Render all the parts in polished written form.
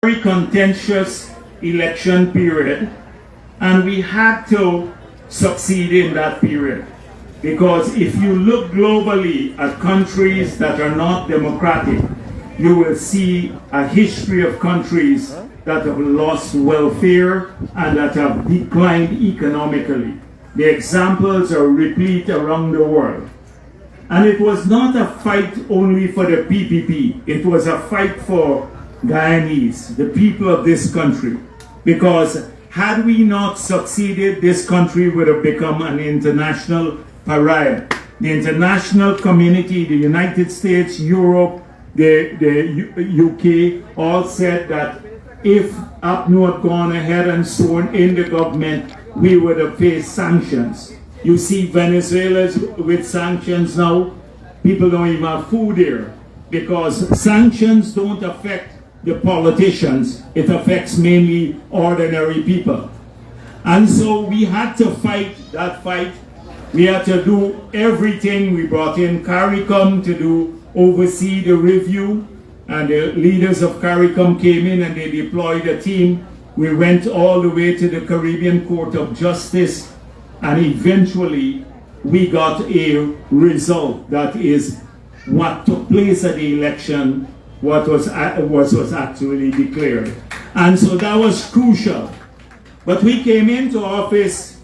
very contentious election period, and we had to succeed in that period. Because if you look globally at countries that are not democratic, you will see a history of countries that have lost welfare and that have declined economically. The examples are replete around the world. And it was not a fight only for the PPP, it was a fight for Guyanese, the people of this country. Because had we not succeeded, this country would have become an international pariah. The international community, the United States, Europe, the UK, all said that if APNU had gone ahead and sworn in the government, we would have faced sanctions. You see Venezuela's with sanctions now, people don't even have food there because sanctions don't affect the politicians, it affects mainly ordinary people. And so we had to fight that fight. We had to do everything. We brought in CARICOM to oversee the review, and the leaders of CARICOM came in and they deployed a team. We went all the way to the Caribbean Court of Justice, and eventually we got a result that is what took place at the election, what was actually declared. And so that was crucial. But we came into office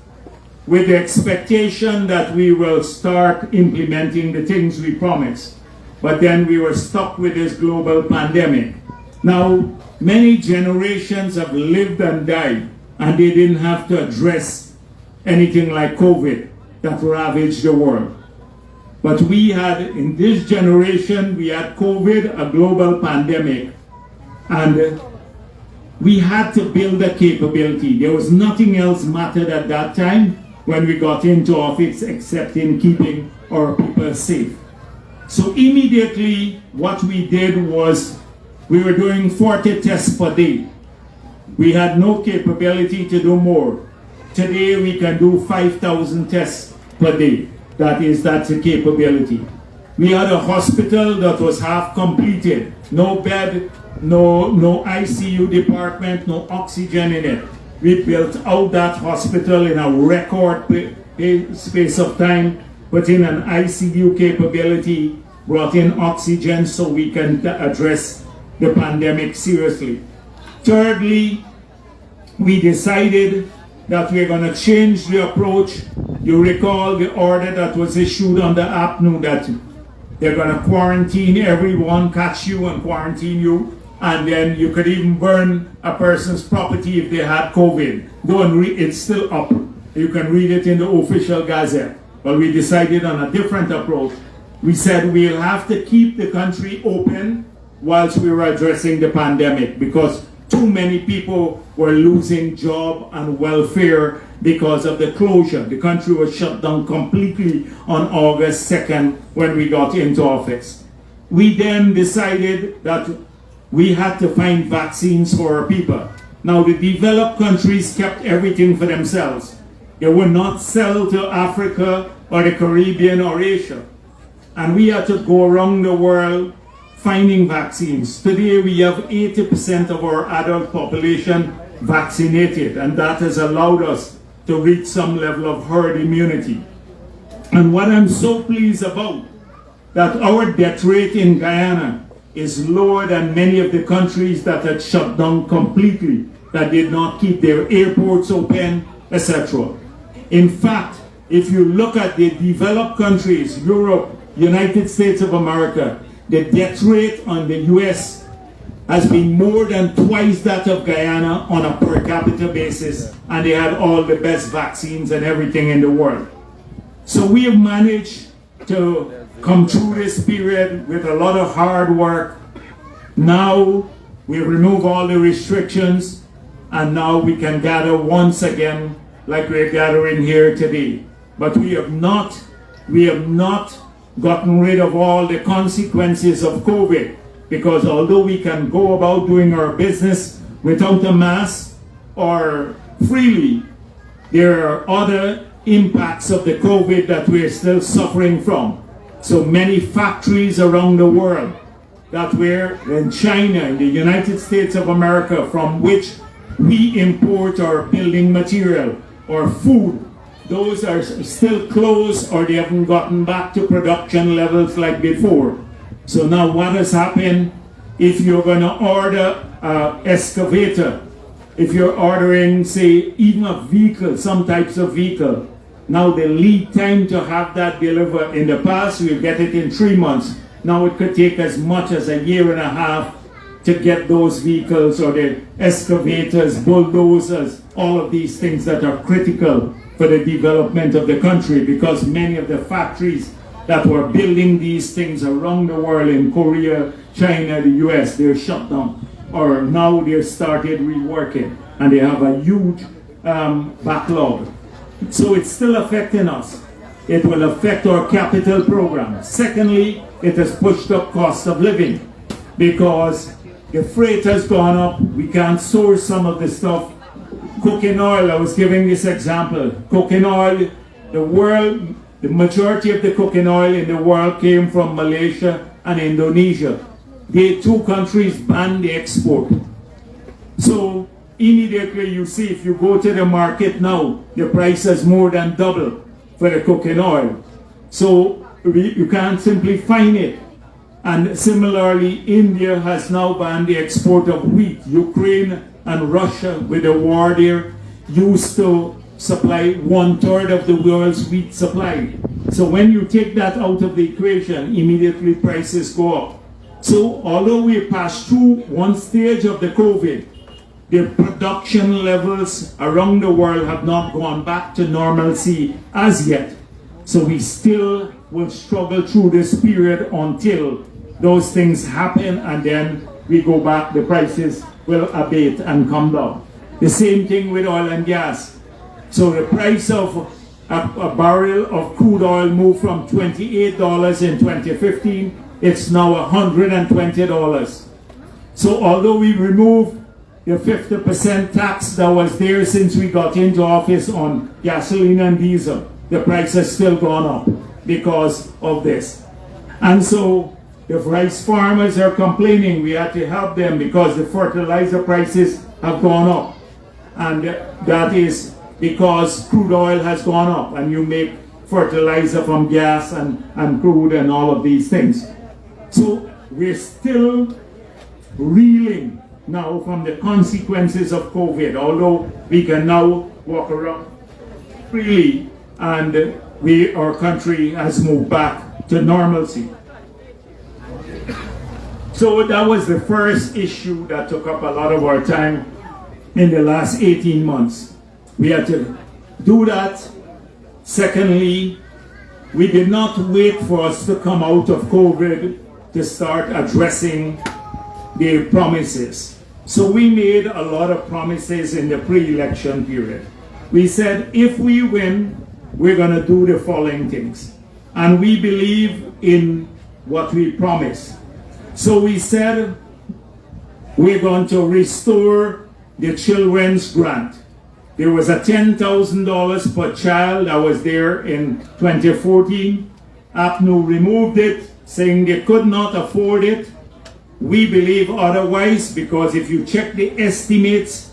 with the expectation that we will start implementing the things we promised. But then we were stuck with this global pandemic. Now, many generations have lived and died, and they didn't have to address anything like COVID that ravaged the world. But we had, in this generation, we had COVID, a global pandemic, and we had to build a capability. There was nothing else mattered at that time when we got into office except in keeping our people safe. So immediately what we did was we were doing 40 tests per day. We had no capability to do more. Today we can do 5,000 tests per day. That's a capability. We had a hospital that was half completed. No bed, no ICU department, no oxygen in it. We built out that hospital in a record space of time, put in an ICU capability, brought in oxygen so we can address the pandemic seriously. Thirdly, we decided that we're going to change the approach. You recall the order that was issued under APNU that they're going to quarantine everyone, catch you and quarantine you, and then you could even burn a person's property if they had COVID. Go and read, it's still up. You can read it in the official gazette. But we decided on a different approach. We said we'll have to keep the country open whilst we were addressing the pandemic because too many people were losing job and welfare because of the closure. The country was shut down completely on August 2nd when we got into office. We then decided that we had to find vaccines for our people. Now the developed countries kept everything for themselves. They would not sell to Africa or the Caribbean or Asia. And we had to go around the world finding vaccines. Today we have 80% of our adult population vaccinated, and that has allowed us to reach some level of herd immunity. And what I'm so pleased about, that our death rate in Guyana is lower than many of the countries that had shut down completely, that did not keep their airports open, etc. In fact, if you look at the developed countries, Europe, United States of America, the death rate on the US has been more than twice that of Guyana on a per capita basis, and they had all the best vaccines and everything in the world. So we have managed to come through this period with a lot of hard work. Now we remove all the restrictions, and now we can gather once again like we're gathering here today. But we have not gotten rid of all the consequences of COVID, because although we can go about doing our business without a mask or freely, there are other impacts of the COVID that we're still suffering from. So many factories around the world that we're in China, in the United States of America, from which we import our building material or food, those are still closed or they haven't gotten back to production levels like before. So now what has happened, if you're going to order an excavator, if you're ordering, say, even a vehicle, some types of vehicle, now the lead time to have that delivered, in the past we get it in 3 months. Now it could take as much as a year and a half to get those vehicles or the excavators, bulldozers, all of these things that are critical for the development of the country, because many of the factories that were building these things around the world in Korea, China, the US, they're shut down. Or now they're started reworking and they have a huge backlog. So it's still affecting us. It will affect our capital program. Secondly, it has pushed up cost of living because the freight has gone up. We can't source some of the stuff. Cooking oil, I was giving this example. Cooking oil, the majority of the cooking oil in the world came from Malaysia and Indonesia. The two countries banned the export. So immediately you see, if you go to the market now, the price has more than doubled for the cooking oil. So you can't simply find it. And similarly, India has now banned the export of wheat. Ukraine and Russia, with the war there, used to supply 1/3 of the world's wheat supply. So when you take that out of the equation, immediately prices go up. So although we passed through one stage of the COVID, the production levels around the world have not gone back to normalcy as yet. So we still will struggle through this period until those things happen, and then we go back, the prices will abate and come down. The same thing with oil and gas. So the price of a barrel of crude oil moved from $28 in 2015, it's now $120. So although we removed the 50% tax that was there since we got into office on gasoline and diesel, the price has still gone up because of this. And so the rice farmers are complaining. We had to help them because the fertilizer prices have gone up. And that is because crude oil has gone up, and you make fertilizer from gas and crude and all of these things. So we're still reeling now from the consequences of COVID, although we can now walk around freely and our country has moved back to normalcy. So that was the first issue that took up a lot of our time in the last 18 months. We had to do that. Secondly, we did not wait for us to come out of COVID to start addressing the promises. So we made a lot of promises in the pre-election period. We said, if we win, we're going to do the following things. And we believe in what we promised. So we said, we're going to restore the children's grant. There was a $10,000 per child that was there in 2014. APNU removed it, saying they could not afford it. We believe otherwise, because if you check the estimates,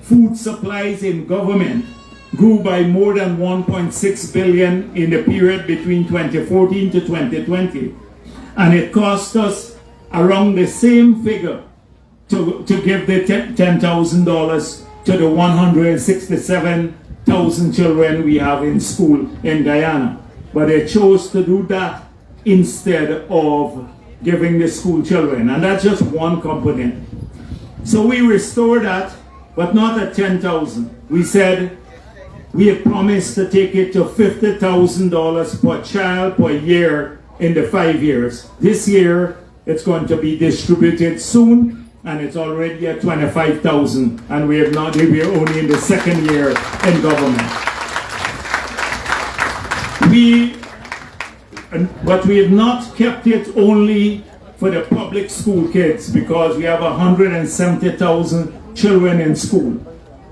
food supplies in government grew by more than 1.6 billion in the period between 2014 to 2020. And it cost us around the same figure to give the $10,000 to the 167,000 children we have in school in Guyana. But they chose to do that instead of giving the school children. And that's just one component. So we restored that, but not at 10,000. We said we had promised to take it to $50,000 per child per year in the 5 years. This year, it's going to be distributed soon, and it's already at 25,000, and we're only in the second year in government. But we have not kept it only for the public school kids, because we have 170,000 children in school.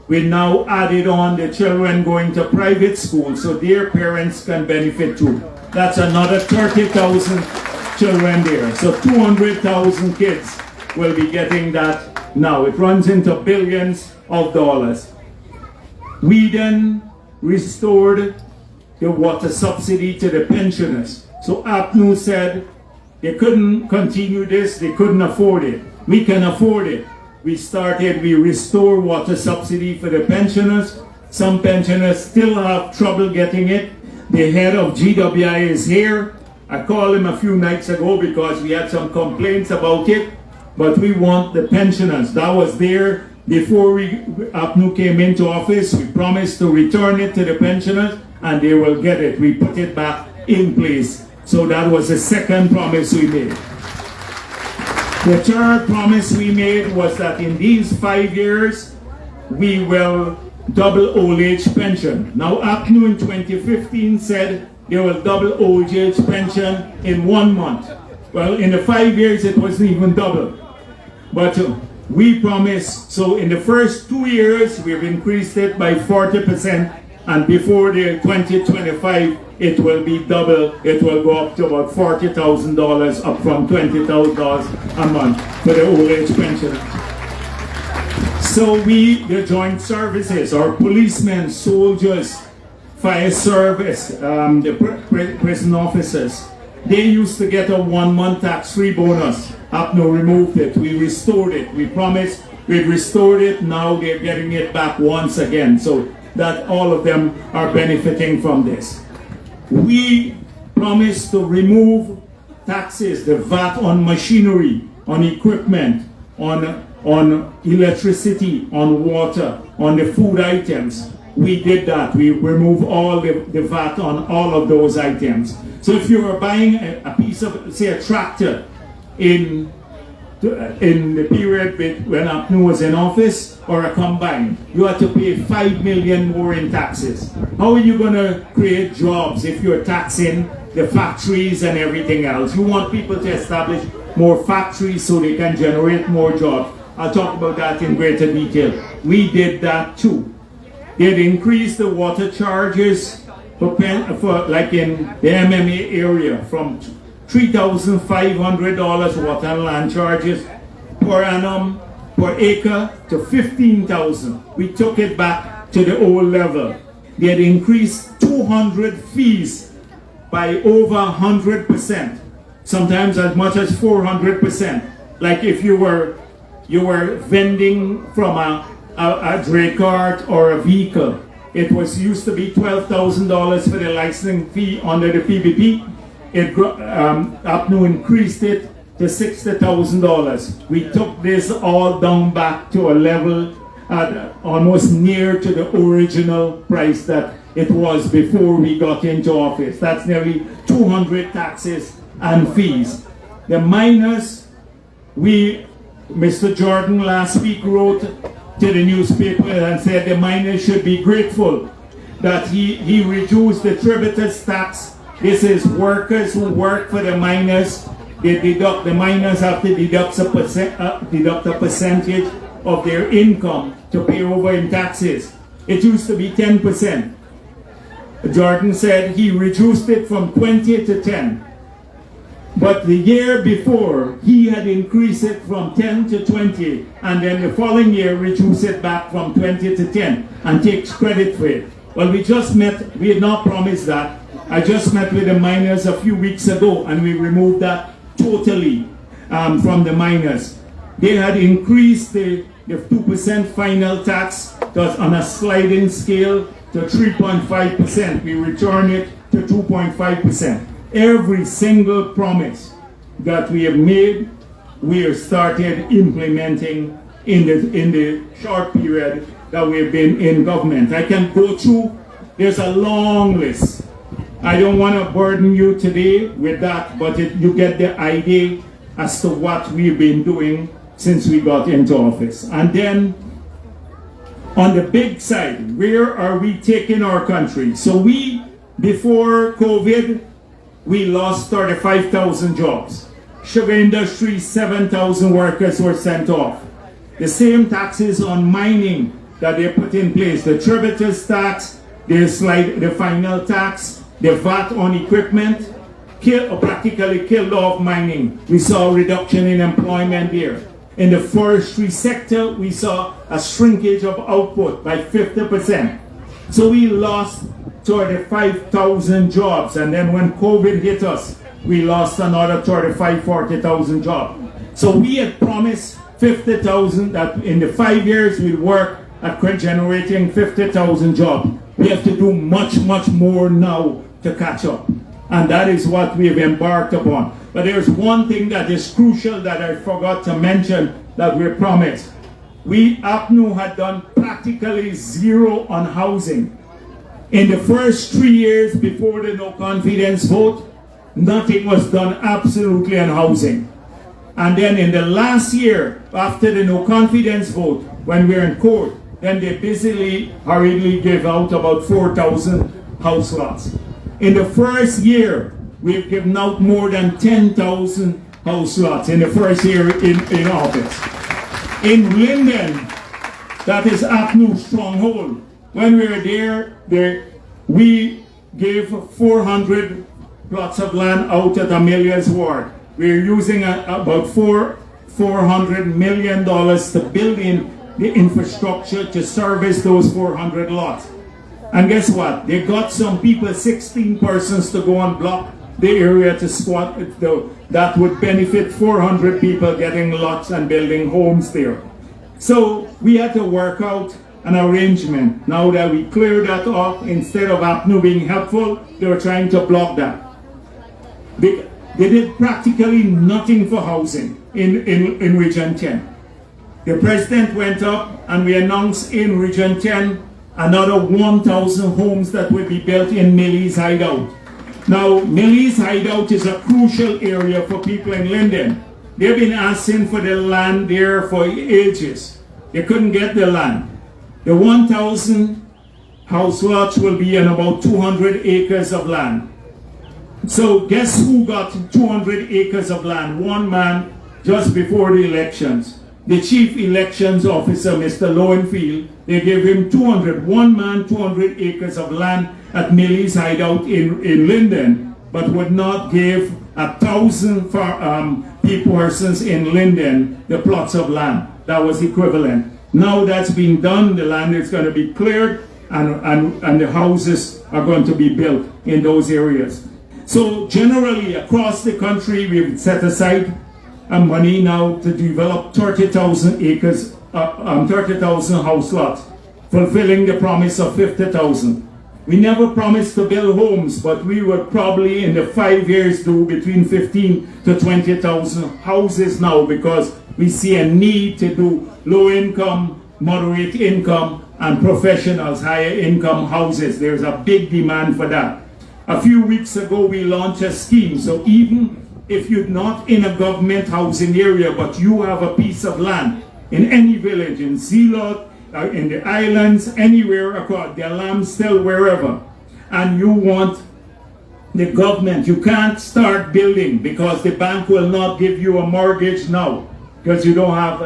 We now added on the children going to private school so their parents can benefit too. That's another 30,000 children there. So 200,000 kids will be getting that now. It runs into billions of dollars. We then restored the water subsidy to the pensioners. So APNU said they couldn't continue this, they couldn't afford it. We can afford it. We restore water subsidy for the pensioners. Some pensioners still have trouble getting it. The head of GWI is here. I called him a few nights ago because we had some complaints about it. But we want the pensioners. That was there before APNU came into office. We promised to return it to the pensioners and they will get it. We put it back in place. So that was the second promise we made. The third promise we made was that in these 5 years, we will double old age pension. Now APNU in 2015 said they will double old age pension in 1 month. Well, in the 5 years, it wasn't even double. But we promised, so in the first 2 years, we've increased it by 40%, and before the 2025, it will be double. It will go up to about $40,000, up from $20,000 a month for the old age pensioners. So the joint services, our policemen, soldiers, fire service, the prison officers, they used to get a 1 month tax-free bonus. APNU removed it. We restored it. We promised we'd restored it. Now they're getting it back once again. So that all of them are benefiting from this. We promised to remove taxes, the VAT on machinery, on equipment, on electricity, on water, on the food items. We did that. We removed all the VAT on all of those items. So if you were buying a piece of, say, a tractor in the period when APNU was in office, or a combine, you had to pay $5 million more in taxes. How are you going to create jobs if you're taxing the factories and everything else? You want people to establish more factories so they can generate more jobs. I'll talk about that in greater detail. We did that too. They'd increased the water charges for like in the MMA area from $3,500 water and land charges per annum, per acre, to $15,000. We took it back to the old level. They had increased 200 fees by over 100%, sometimes as much as 400%. Like if you were vending from a dray cart or a vehicle, it was used to be $12,000 for the licensing fee under the PBP. APNU increased it to $60,000. We took this all down back to a level almost near to the original price that it was before we got into office. That's nearly 200 taxes and fees. The miners, Mr. Jordan last week wrote to the newspaper and said the miners should be grateful that he reduced the tributers tax. This is workers who work for the miners. The miners have to deduct a percentage of their income to pay over in taxes. It used to be 10%. Jordan said he reduced it from 20 to 10. But the year before, he had increased it from 10 to 20, and then the following year reduced it back from 20 to 10, and takes credit for it. Well, we had not promised that. I just met with the miners a few weeks ago, and we removed that totally from the miners. They had increased the 2% final tax on a sliding scale to 3.5%. We return it to 2.5%. Every single promise that we have made, we have started implementing in the short period that we've been in government. I can go through, there's a long list. I don't want to burden you today with that, but you get the idea as to what we've been doing since we got into office. And then, on the big side, where are we taking our country? So before COVID, we lost 35,000 jobs. Sugar industry, 7,000 workers were sent off. The same taxes on mining that they put in place, the tributers tax, the final tax, the VAT on equipment, practically killed off mining. We saw a reduction in employment there. In the forestry sector, we saw a shrinkage of output by 50%. So we lost 35,000 jobs, and then when COVID hit us, we lost another 40,000 jobs. So we had promised 50,000, that in the 5 years we'll work at generating 50,000 jobs. We have to do much, much more now to catch up. And that is what we have embarked upon. But there's one thing that is crucial that I forgot to mention that we promised. We, APNU, had done practically zero on housing. In the first 3 years before the no confidence vote, nothing was done absolutely on housing. And then in the last year, after the no confidence vote, when we were in court, then they busily, hurriedly gave out about 4,000 house lots. In the first year, we've given out more than 10,000 house lots in the first year in office. In Linden, that is APNU's stronghold. When we were there, we gave 400 plots of land out at Amelia's ward. We're using about $400 million to build in the infrastructure to service those 400 lots. And guess what? They got some people, 16 persons, to go and block the area to squat. That would benefit 400 people getting lots and building homes there. So we had to work out an arrangement. Now that we cleared that off, instead of APNU being helpful, they were trying to block that. They did practically nothing for housing in Region 10. The president went up and we announced in Region 10 another 1,000 homes that will be built in Millie's Hideout. Now, Millie's Hideout is a crucial area for people in Linden. They've been asking for the land there for ages. They couldn't get the land. The 1,000 house lots will be on about 200 acres of land. So guess who got 200 acres of land? One man just before the elections. The chief elections officer, Mr. Lowenfield, they gave him 200, 200 acres of land at Millie's Hideout in Linden, but would not give 1,000 persons in Linden the plots of land. That was equivalent. Now that's been done, the land is going to be cleared, and the houses are going to be built in those areas. So generally across the country, we've set aside money now to develop 30,000 acres, 30,000 house lots, fulfilling the promise of 50,000. We never promised to build homes, but we would probably in the 5 years do between 15 to 20,000 houses now, because we see a need to do low income, moderate income, and professionals, higher income houses. There's a big demand for that. A few weeks ago, we launched a scheme. So even if you're not in a government housing area, but you have a piece of land in any village, in Zealot, in the islands, anywhere across, the alarm still wherever, and you want the government, you can't start building because the bank will not give you a mortgage now, because you have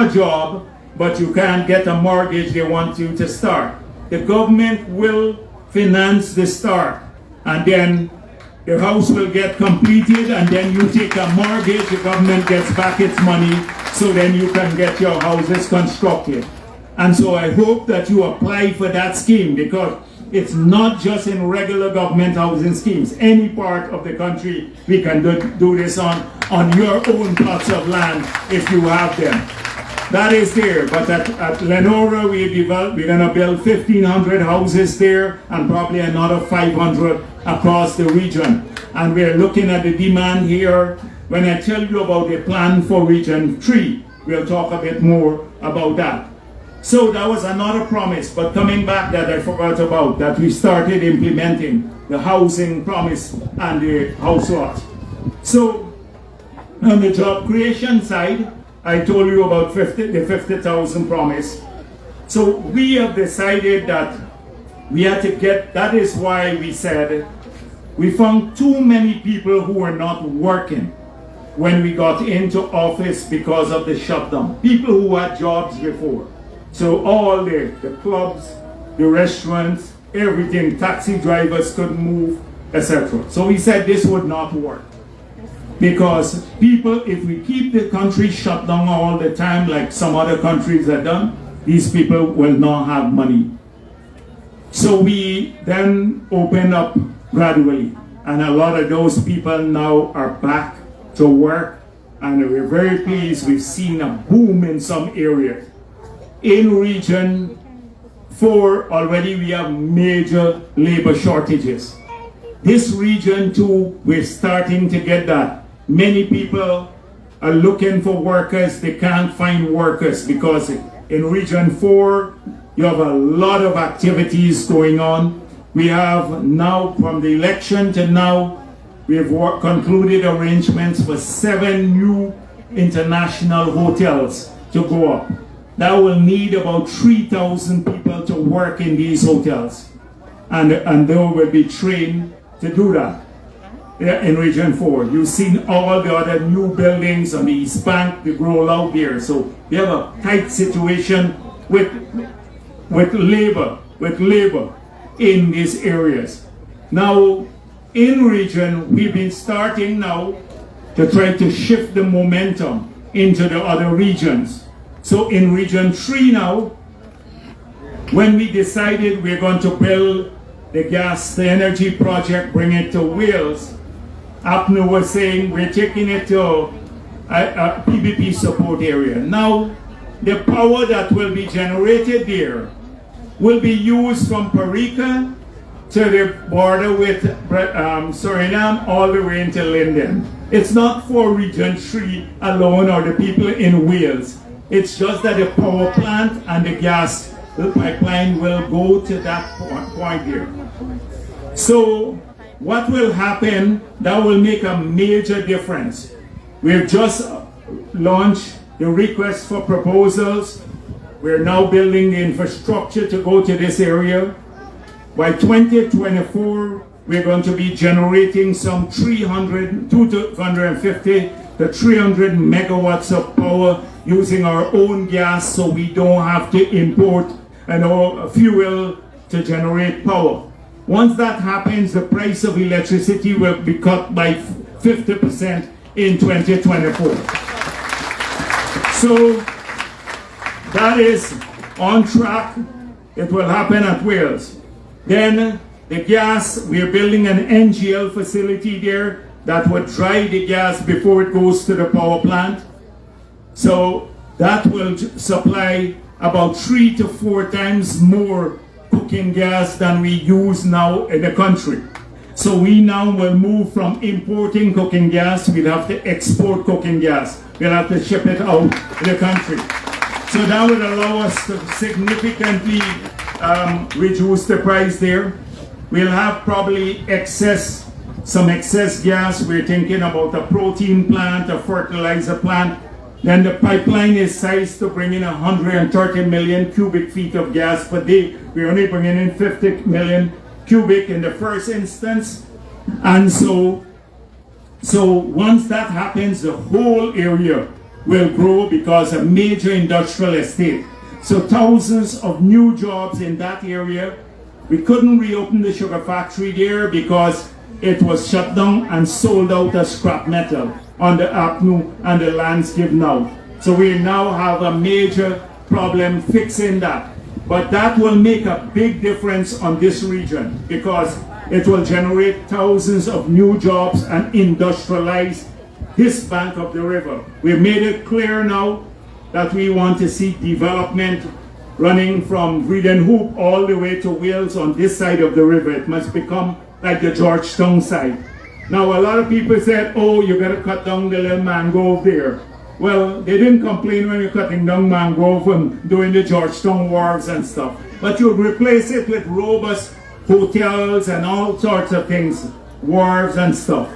a job, but you can't get a mortgage. They want you to start. The government will finance the start, and then the house will get completed, and then you take a mortgage, the government gets back its money, so then you can get your houses constructed. And so I hope that you apply for that scheme, because it's not just in regular government housing schemes. Any part of the country we can do this on your own plots of land if you have them. That is there, but at Lenora we're going to build 1,500 houses there and probably another 500 across the region. And we're looking at the demand here. When I tell you about the plan for Region 3, we'll talk a bit more about that. So that was another promise, but coming back that I forgot about, that we started implementing the housing promise and the house lots. So on the job creation side, I told you about the 50,000 promise. So we have decided that we had to get, that is why we said, we found too many people who were not working when we got into office because of the shutdown. People who had jobs before. So all the clubs, the restaurants, everything, taxi drivers couldn't move, etc. So we said this would not work. Because people, if we keep the country shut down all the time like some other countries have done, these people will not have money. So we then opened up gradually, and a lot of those people now are back to work, and we're very pleased. We've seen a boom in some areas. In Region 4 already we have major labor shortages. This Region 2, we're starting to get that. Many people are looking for workers, they can't find workers because in Region 4 you have a lot of activities going on. We have now, from the election to now, we have concluded arrangements for 7 new international hotels to go up. That will need about 3,000 people to work in these hotels, and they will be trained to do that. In Region 4, you've seen all the other new buildings on the East Bank, they grow out there. So we have a tight situation with labor in these areas. Now, in region, we've been starting now to try to shift the momentum into the other regions. So in Region 3 now, when we decided we're going to build the energy project, bring it to Wales, APNU was saying we're taking it to a PBP support area. Now, the power that will be generated there will be used from Parika to the border with Suriname all the way into Linden. It's not for Region 3 alone or the people in Wales. It's just that the power plant and the pipeline will go to that point there. So what will happen, that will make a major difference. We've just launched the request for proposals. We're now building the infrastructure to go to this area. By 2024, we're going to be generating some 250 to 300 megawatts of power using our own gas, so we don't have to import fuel to generate power. Once that happens, the price of electricity will be cut by 50% in 2024. So that is on track. It will happen at Wales. Then the gas, we're building an NGL facility there that would dry the gas before it goes to the power plant. So that will supply about 3 to 4 times more cooking gas than we use now in the country. So we now will move from importing cooking gas, we'll have to export cooking gas. We'll have to ship it out in the country. So that would allow us to significantly reduce the price there. We'll have probably some excess gas. We're thinking about a protein plant, a fertilizer plant. Then the pipeline is sized to bring in 130 million cubic feet of gas per day. We're only bringing in 50 million cubic in the first instance. And so once that happens, the whole area will grow because a major industrial estate. So thousands of new jobs in that area. We couldn't reopen the sugar factory there because it was shut down and sold out as scrap metal on the APNU and the lands given out. So we now have a major problem fixing that. But that will make a big difference on this region because it will generate thousands of new jobs and industrialize this bank of the river. We've made it clear now that we want to see development running from Breeden Hoop all the way to Wales on this side of the river. It must become like the Georgetown side. Now a lot of people said, oh, you gotta cut down the little mangrove there. Well, they didn't complain when you're cutting down mangrove and doing the Georgetown wharves and stuff. But you replace it with robust hotels and all sorts of things, wharves and stuff.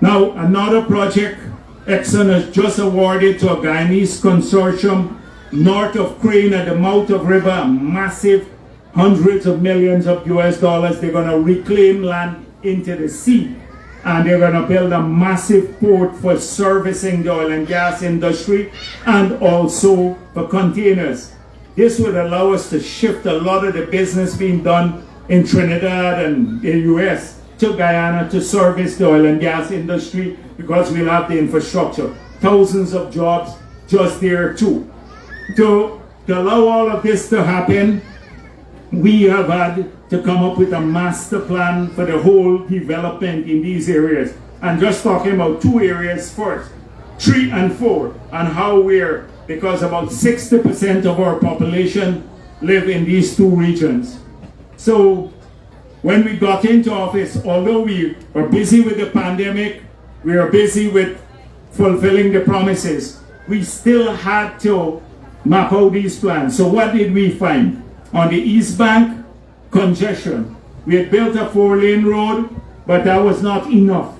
Now another project, Exxon has just awarded to a Guyanese consortium north of Crane at the mouth of river, a massive hundreds of millions of US dollars. They're gonna reclaim land into the sea. And they're going to build a massive port for servicing the oil and gas industry and also for containers. This would allow us to shift a lot of the business being done in Trinidad and the US to Guyana to service the oil and gas industry because we'll have the infrastructure. Thousands of jobs just there too. To allow all of this to happen, we have had to come up with a master plan for the whole development in these areas. And just talking about two areas first, 3 and 4, and how we're, because about 60% of our population live in these two regions. So when we got into office, although we were busy with the pandemic, we were busy with fulfilling the promises, we still had to map out these plans. So what did we find? On the East Bank, congestion. We had built a 4-lane road, but that was not enough.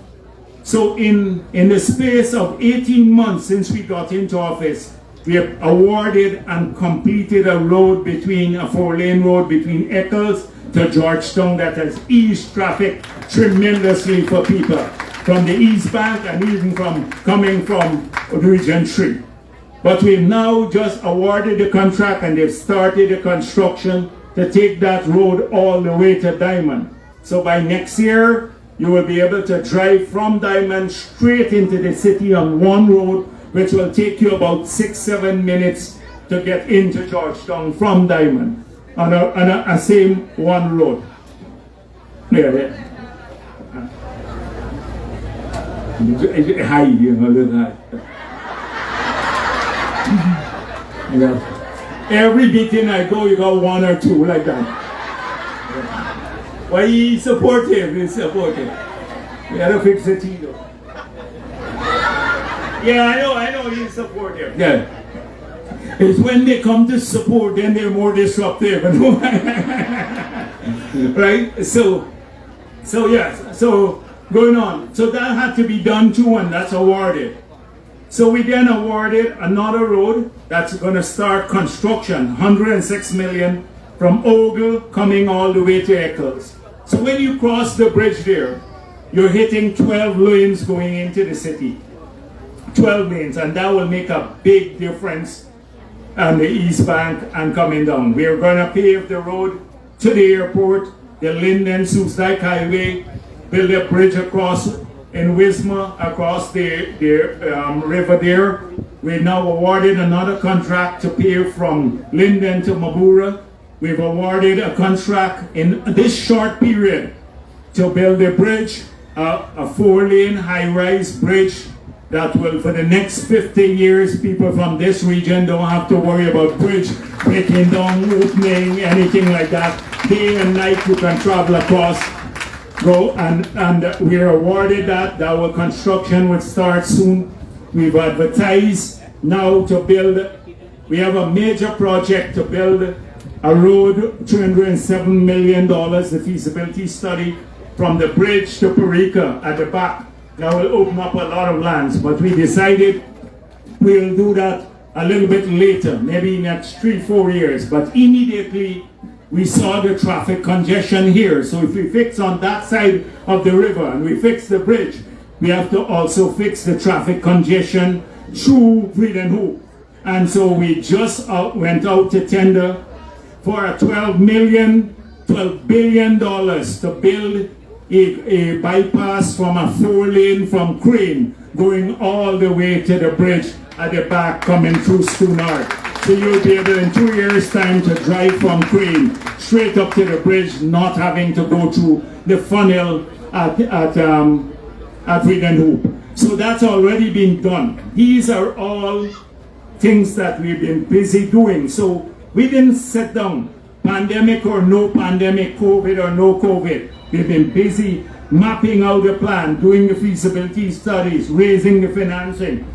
So in the space of 18 months since we got into office, we have awarded and completed a road between, a 4-lane road between Eccles to Georgetown that has eased traffic tremendously for people from the East Bank and even from coming from Region 3. But we've now just awarded the contract and they've started the construction to take that road all the way to Diamond. So by next year, you will be able to drive from Diamond straight into the city on one road, which will take you about 6-7 minutes to get into Georgetown from Diamond on a same one road. Yeah. High, you know, look high. Yeah. Every meeting I go, you got 1 or 2 like that. Yeah. Why he's supportive? He's supportive. We gotta fix the tea though. Yeah, I know he's supportive. Yeah. It's when they come to support, then they're more disruptive. Right? So yes. So going on. So that had to be done too, and that's awarded. So we then awarded another road that's going to start construction, 106 million from Ogle coming all the way to Eccles. So when you cross the bridge there, you're hitting 12 lanes going into the city. 12 lanes, and that will make a big difference on the East Bank and coming down. We're going to pave the road to the airport, the Linden Sioux Dyke Highway, build a bridge across in Wisma, across the river there. We now awarded another contract to pave from Linden to Mabura. We've awarded a contract in this short period to build a bridge, a 4-lane high-rise bridge that will, for the next 50 years, people from this region don't have to worry about bridge breaking down, opening, anything like that. Day and night you can travel across. Go and we're awarded that. Our construction will start soon. We've advertised now to build. We have a major project to build a road, $207 million, the feasibility study from the bridge to Parika at the back. That will open up a lot of lands, but we decided we'll do that a little bit later, maybe next 3-4 years. But immediately we saw the traffic congestion here. So if we fix on that side of the river and we fix the bridge, we have to also fix the traffic congestion through Freedom. And so we just went out to tender for a $12 billion to build a bypass from a 4-lane from Crane going all the way to the bridge at the back coming through Schoonard. So you'll be able in 2 years' time to drive from Crane straight up to the bridge, not having to go through the funnel at Freedom Hoop. So that's already been done. These are all things that we've been busy doing. So we didn't sit down, pandemic or no pandemic, COVID or no COVID. We've been busy mapping out the plan, doing the feasibility studies, raising the financing,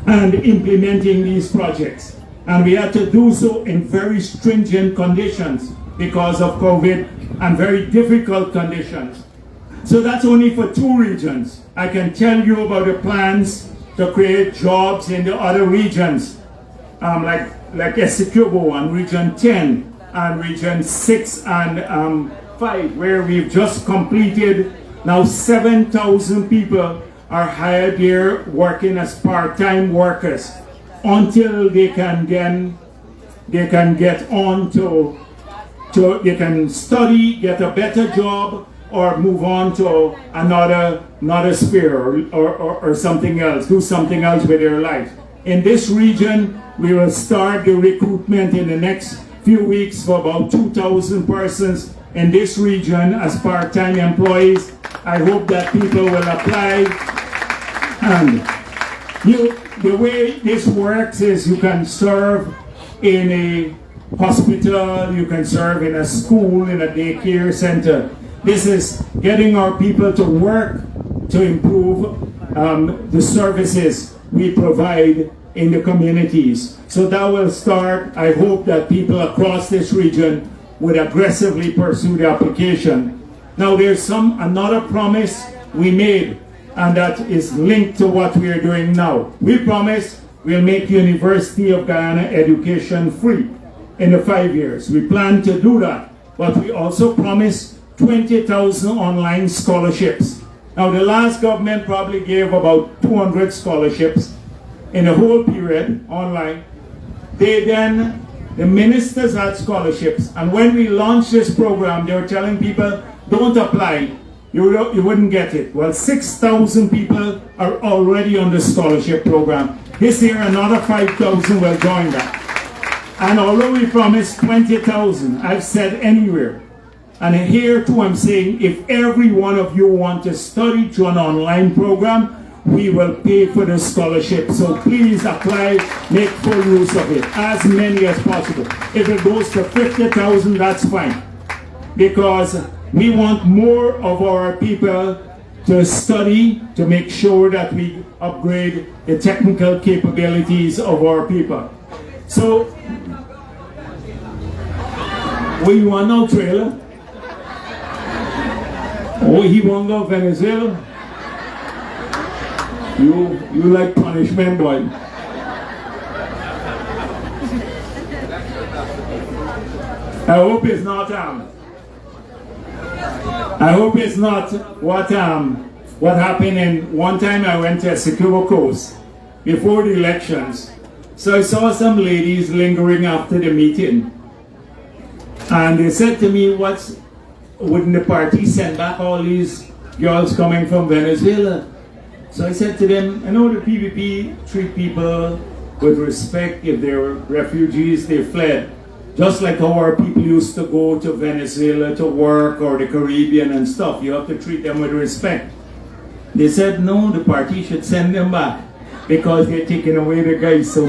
and implementing these projects. And we had to do so in very stringent conditions because of COVID and very difficult conditions. So that's only for 2 regions. I can tell you about the plans to create jobs in the other regions, like Essequibo and Region 10 and Region 6 and 5, where we've just completed. Now 7,000 people are hired here working as part-time workers until they can get on to they can study, get a better job, or move on to another sphere or something else, do something else with their life. In this region, we will start the recruitment in the next few weeks for about 2,000 persons in this region as part-time employees. I hope that people will apply. And the way this works is you can serve in a hospital, you can serve in a school, in a daycare center. This is getting our people to work to improve the services we provide in the communities. So that will start. I hope that people across this region would aggressively pursue the application. Now there's another promise we made, and that is linked to what we are doing now. We promised we'll make University of Guyana education free in the 5 years. We plan to do that, but we also promised 20,000 online scholarships. Now the last government probably gave about 200 scholarships in the whole period online. The ministers had scholarships, and when we launched this program, they were telling people, don't apply, you wouldn't get it. Well, 6,000 people are already on the scholarship program. This year, another 5,000 will join that. And although we promised 20,000, I've said anywhere, and here too I'm saying, if every one of you want to study through an online program, we will pay for the scholarship. So please apply, make full use of it, as many as possible. If it goes to 50,000, that's fine. Because we want more of our people to study, to make sure that we upgrade the technical capabilities of our people. So, where you want now, trailer? Oh, he won't go Venezuela? You like punishment, boy. I hope it's not what happened in one time I went to Secure Coast before the elections. So I saw some ladies lingering after the meeting. And they said to me, wouldn't the party send back all these girls coming from Venezuela? So I said to them, I know the PPP treat people with respect. If they're refugees, they fled. Just like how our people used to go to Venezuela to work, or the Caribbean and stuff. You have to treat them with respect. They said, no, the party should send them back because they're taking away the guys. So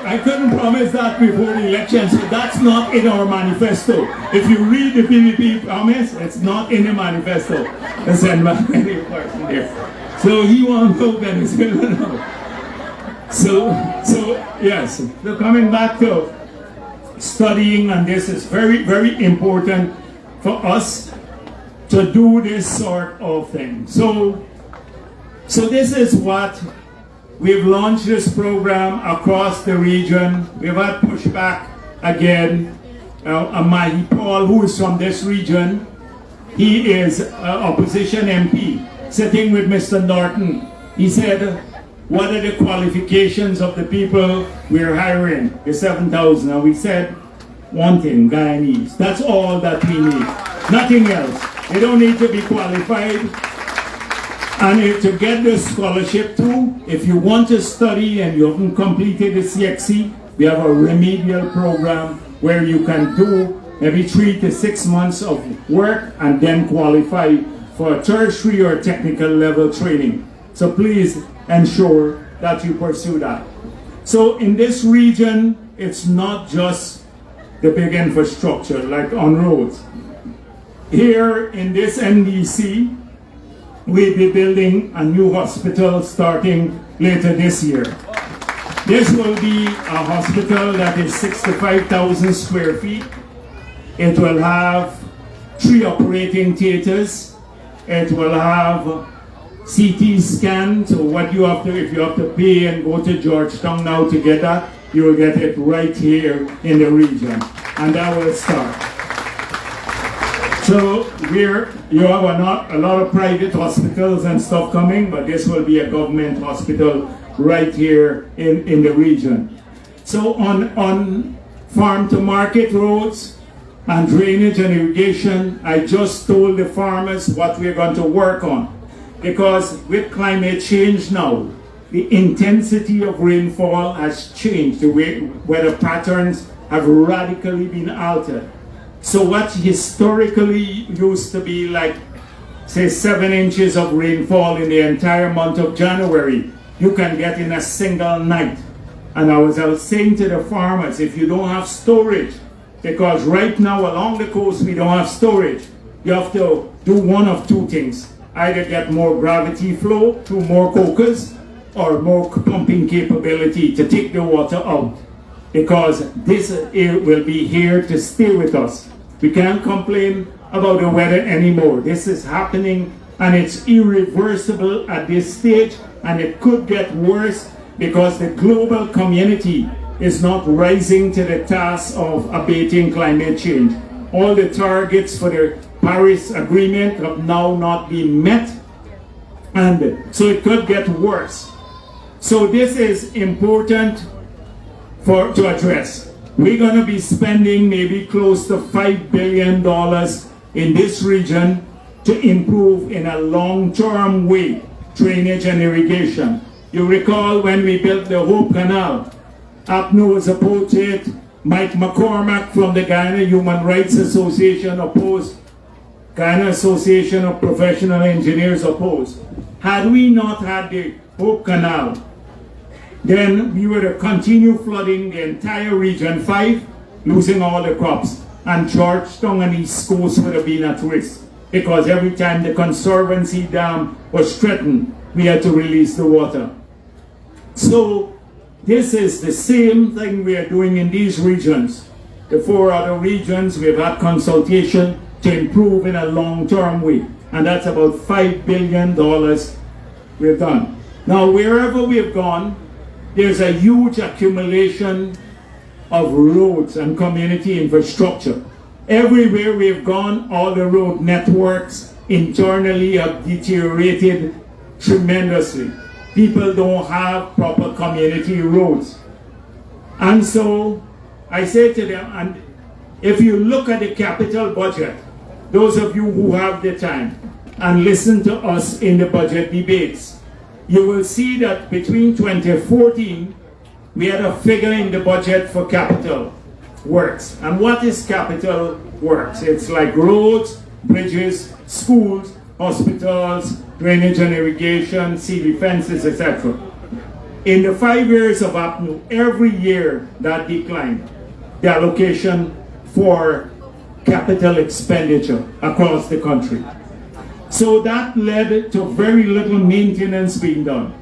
I couldn't promise that before the election. So that's not in our manifesto. If you read the PPP promise, it's not in the manifesto. They send back any person there. So he won't go Venezuela now. So yes, so coming back to studying, and this is very, very important for us to do this sort of thing. So this is what we've launched this program across the region. We've had pushback again. Mahi Paul, who is from this region, he is an opposition MP, sitting with Mr. Norton. He said, what are the qualifications of the people we're hiring, the 7,000? And we said, one thing, Guyanese. That's all that we need. Nothing else. They don't need to be qualified. And to get the scholarship too, if you want to study and you haven't completed the CXC, we have a remedial program where you can do maybe 3 to 6 months of work and then qualify for a tertiary or technical level training. So please ensure that you pursue that. So in this region, it's not just the big infrastructure like on roads. Here in this NDC, we'll be building a new hospital starting later this year. This will be a hospital that is 65,000 square feet. It will have 3 operating theaters. It will have CT scan, so what you have to, if you have to pay and go to Georgetown now to get that, you will get it right here in the region, and that will start. So you have a lot of private hospitals and stuff coming, but this will be a government hospital right here in the region. So on farm to market roads, And drainage and irrigation, I just told the farmers what we're going to work on. Because with climate change now, the intensity of rainfall has changed. The weather patterns have radically been altered. So what historically used to be like, say, 7 inches of rainfall in the entire month of January, you can get in a single night. And I was saying to the farmers, if you don't have storage, because right now along the coast we don't have storage, you have to do one of two things. Either get more gravity flow through more cokers or more pumping capability to take the water out. Because this will be here to stay with us. We can't complain about the weather anymore. This is happening and it's irreversible at this stage, and it could get worse because the global community is not rising to the task of abating climate change. All the targets for the Paris Agreement have now not been met, and so it could get worse. So this is important to address. We're going to be spending maybe close to $5 billion in this region to improve in a long-term way drainage and irrigation. You recall when we built the Hope Canal, APNU was opposed to it. Mike McCormack from the Guyana Human Rights Association opposed. Guyana Association of Professional Engineers opposed. Had we not had the Hope Canal, then we would have continued flooding the entire Region 5, losing all the crops. And Georgetown and East Coast would have been at risk, because every time the Conservancy Dam was threatened, we had to release the water. So this is the same thing we are doing in these regions. The 4 other regions, we've had consultation to improve in a long-term way. And that's about $5 billion we've done. Now, wherever we've gone, there's a huge accumulation of roads and community infrastructure. Everywhere we've gone, all the road networks internally have deteriorated tremendously. People don't have proper community roads. And so I say to them, and if you look at the capital budget, those of you who have the time and listen to us in the budget debates, you will see that between 2014, we had a figure in the budget for capital works. And what is capital works? It's like roads, bridges, schools, hospitals, drainage and irrigation, city fences, etc. In the 5 years of APNU, every year that declined the allocation for capital expenditure across the country. So that led to very little maintenance being done.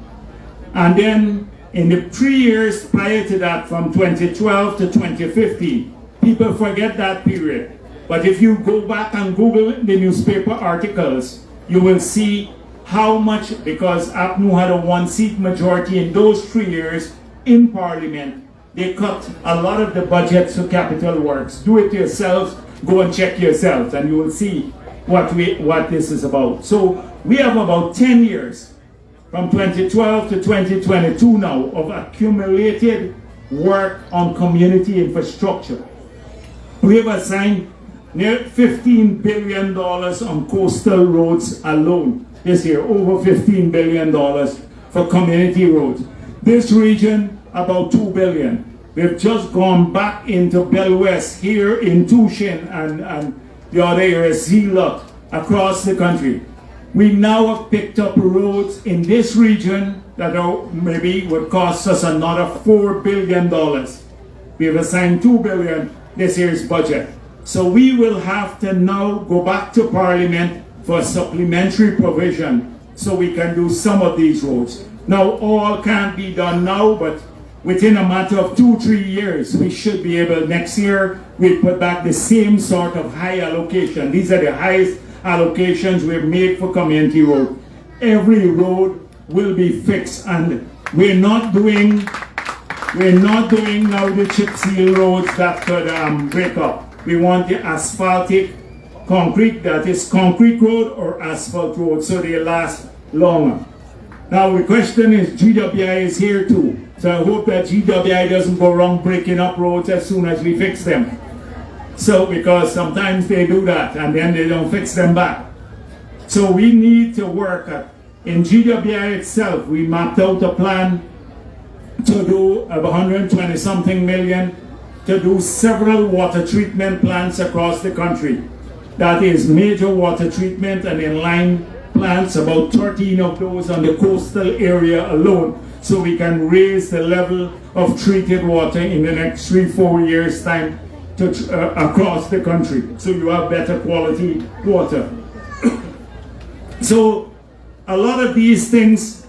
And then in the 3 years prior to that, from 2012 to 2015, people forget that period. But if you go back and Google the newspaper articles, you will see how much, because APNU had a 1-seat majority in those 3 years in Parliament, they cut a lot of the budgets for capital works. Do it yourselves, go and check yourselves, and you will see what this is about. So we have about 10 years, from 2012 to 2022 now, of accumulated work on community infrastructure. We have assigned near $15 billion on coastal roads alone this year, over $15 billion for community roads. This region, about $2 billion. We've just gone back into Bell West here in Tushin and the other area, Zeelot, across the country. We now have picked up roads in this region that maybe would cost us another $4 billion. We have assigned $2 billion this year's budget. So we will have to now go back to Parliament for supplementary provision so we can do some of these roads. Now, all can't be done now, but within a matter of 2-3 years, we should be able, next year, we'll put back the same sort of high allocation. These are the highest allocations we've made for community road. Every road will be fixed, and we're not doing now the chip seal roads that could break up. We want the asphaltic concrete, that is concrete road or asphalt road, so they last longer. Now the question is, GWI is here too. So I hope that GWI doesn't go wrong breaking up roads as soon as we fix them. So, because sometimes they do that and then they don't fix them back. So we need to work in GWI itself. We mapped out a plan to do 120 something million to do several water treatment plants across the country. That is major water treatment and inline plants, about 13 of those on the coastal area alone, so we can raise the level of treated water in the next 3-4 years time to, across the country, so you have better quality water. So a lot of these things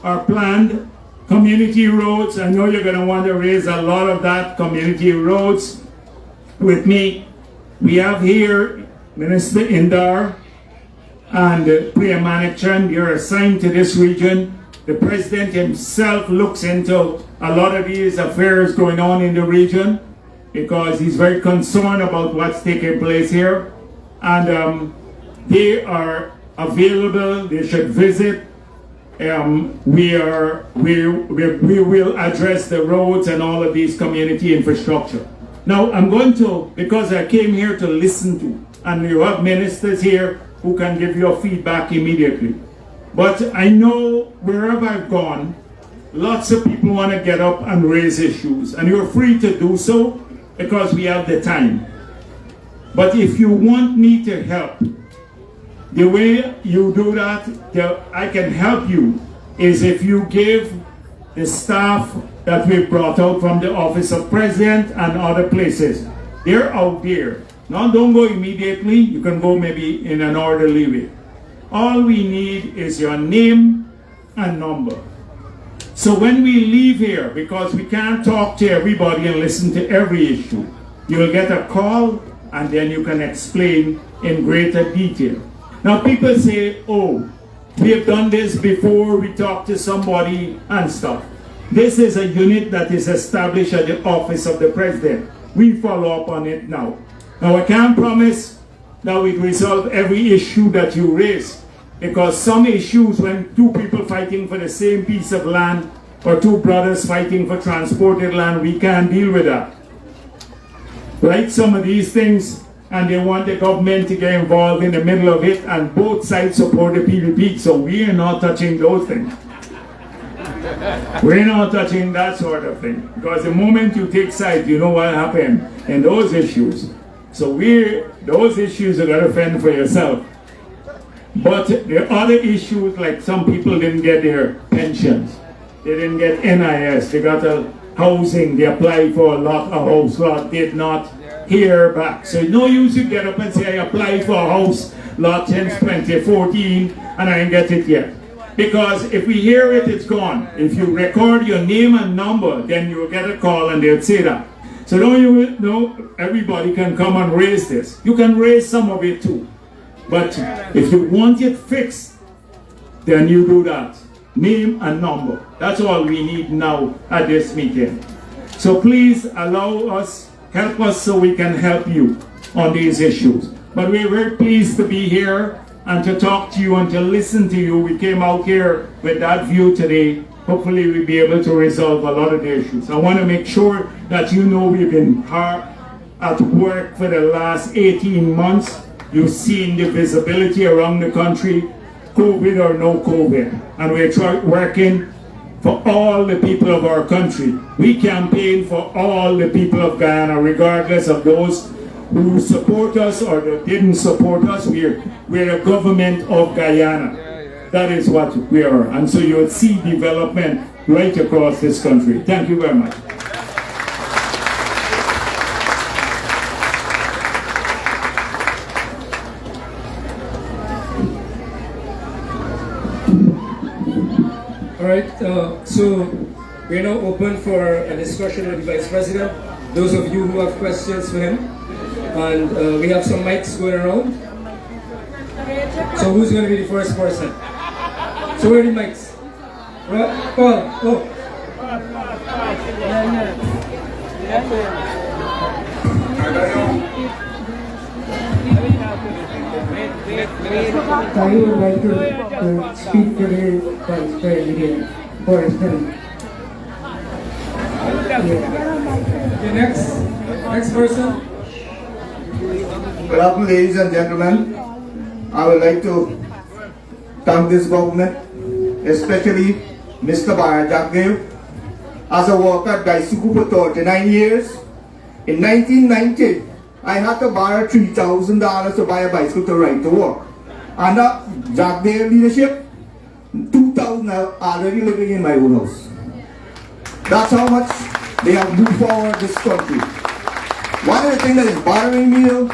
are planned. Community roads, I know you're going to want to raise a lot of that. Community roads with me. We have here Minister Indar and Priya Manikchand. You're assigned to this region. The President himself looks into a lot of these affairs going on in the region because he's very concerned about what's taking place here. And they are available. They should visit. We will address the roads and all of these community infrastructure. Now I'm going to, because I came here to listen to, and you have ministers here who can give you feedback immediately. But I know wherever I've gone, lots of people want to get up and raise issues, and you're free to do so because we have the time. But if you want me to help, the way you do that, I can help you, is if you give the staff that we've brought out from the Office of President and other places. They're out there. Now don't go immediately, you can go maybe in an orderly way. All we need is your name and number. So when we leave here, because we can't talk to everybody and listen to every issue, you'll get a call and then you can explain in greater detail. Now people say, oh, we have done this before, we talked to somebody and stuff. This is a unit that is established at the Office of the President. We follow up on it now. Now I can't promise that we resolve every issue that you raise, because some issues, when two people fighting for the same piece of land or two brothers fighting for transported land, we can't deal with that. Right? Some of these things, and they want the government to get involved in the middle of it, and both sides support the PDP, so we are not touching those things. We're not touching that sort of thing, because the moment you take sides, you know what happened in those issues. So those issues are going to fend for yourself. But the other issues, like some people didn't get their pensions, they didn't get NIS, they got a housing, they applied for a lot, a house lot, did not hear back. So no use you get up and say, I applied for a house lot since 2014 and I didn't get it yet. Because if we hear it, it's gone. If you record your name and number, then you will get a call and they'll say that. So no, everybody can come and raise this. You can raise some of it too. But if you want it fixed, then you do that. Name and number. That's all we need now at this meeting. So please allow us, help us so we can help you on these issues. But we're very pleased to be here and to talk to you and to listen to you. We came out here with that view today. Hopefully we'll be able to resolve a lot of the issues. I want to make sure that you know we've been hard at work for the last 18 months. You've seen the visibility around the country, COVID or no COVID. And we're working for all the people of our country. We campaign for all the people of Guyana, regardless of those who support us or that didn't support us. We're a government of Guyana. That is what we are. And so you'll see development right across this country. Thank you very much. All right, so we're now open for a discussion with the Vice President. Those of you who have questions for him. And we have some mics going around. So who's going to be the first person? So where are the mics? Paul, oh. I would like to speak to the Vice President for his turn. Okay, next person. Good afternoon, ladies and gentlemen. I would like to thank this government, especially Mr. Barajagdev, as a worker at Daisuku for 39 years. In 1990, I had to borrow $3,000 to buy a bicycle to ride to work. Under Jagdev leadership, 2000 are already living in my own house. That's how much they have moved forward this country. One of the things that is bothering me though,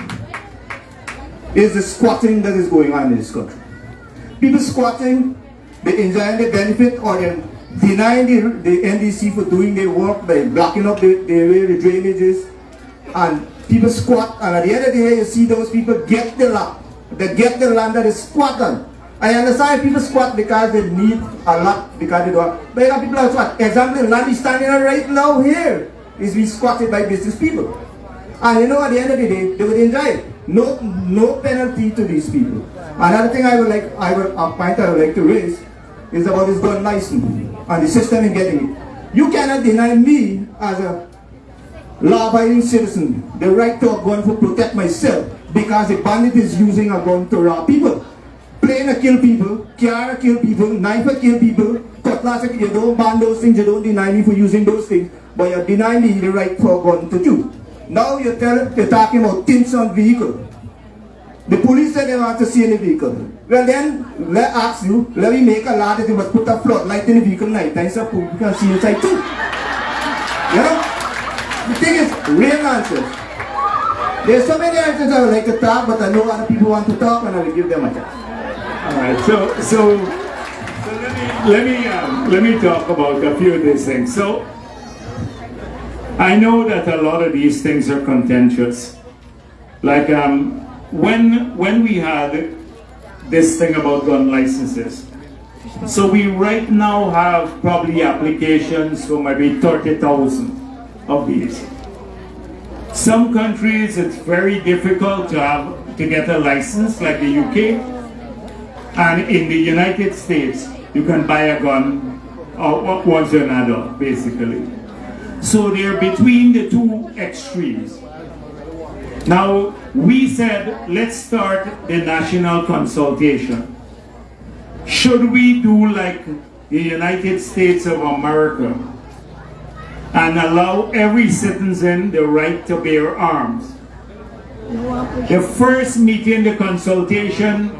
is the squatting that is going on in this country. People squatting, they enjoying the benefit or they denying the NDC for doing their work by blocking up the drainages, and people squat, and at the end of the day you see those people get the land. They get the land that is squatted. I understand people squat because they need a lot, because they don't. But you know, people are squat. Example, the land is standing on right now here is being squatted by business people. And you know, at the end of the day, they would enjoy it. No penalty to these people. Another thing a point I would like to raise is about this gun license and the system in getting it. You cannot deny me as a law-abiding citizen the right to a gun to protect myself because the bandit is using a gun to rob people. Plane to kill people, car to kill people, knife to kill people, cutlass, you don't ban those things, you don't deny me for using those things, but you deny me the right for a gun to shoot. Now you're talking about tints on vehicle. The police said they want to see in the vehicle. Well then, let me make a law that you must put a floodlight in the vehicle night time so people can see inside too. You know? The thing is, real answers. There's so many answers I would like to talk, but I know other people want to talk and I will give them a chance. Alright, so let me talk about a few of these things. So I know that a lot of these things are contentious. Like when we had this thing about gun licenses, so we right now have probably applications for maybe 30,000 of these. Some countries it's very difficult to get a license, like the UK, and in the United States you can buy a gun once you're an adult, basically. So they're between the two extremes. Now, we said, let's start the national consultation. Should we do like the United States of America and allow every citizen the right to bear arms? The first meeting, the consultation,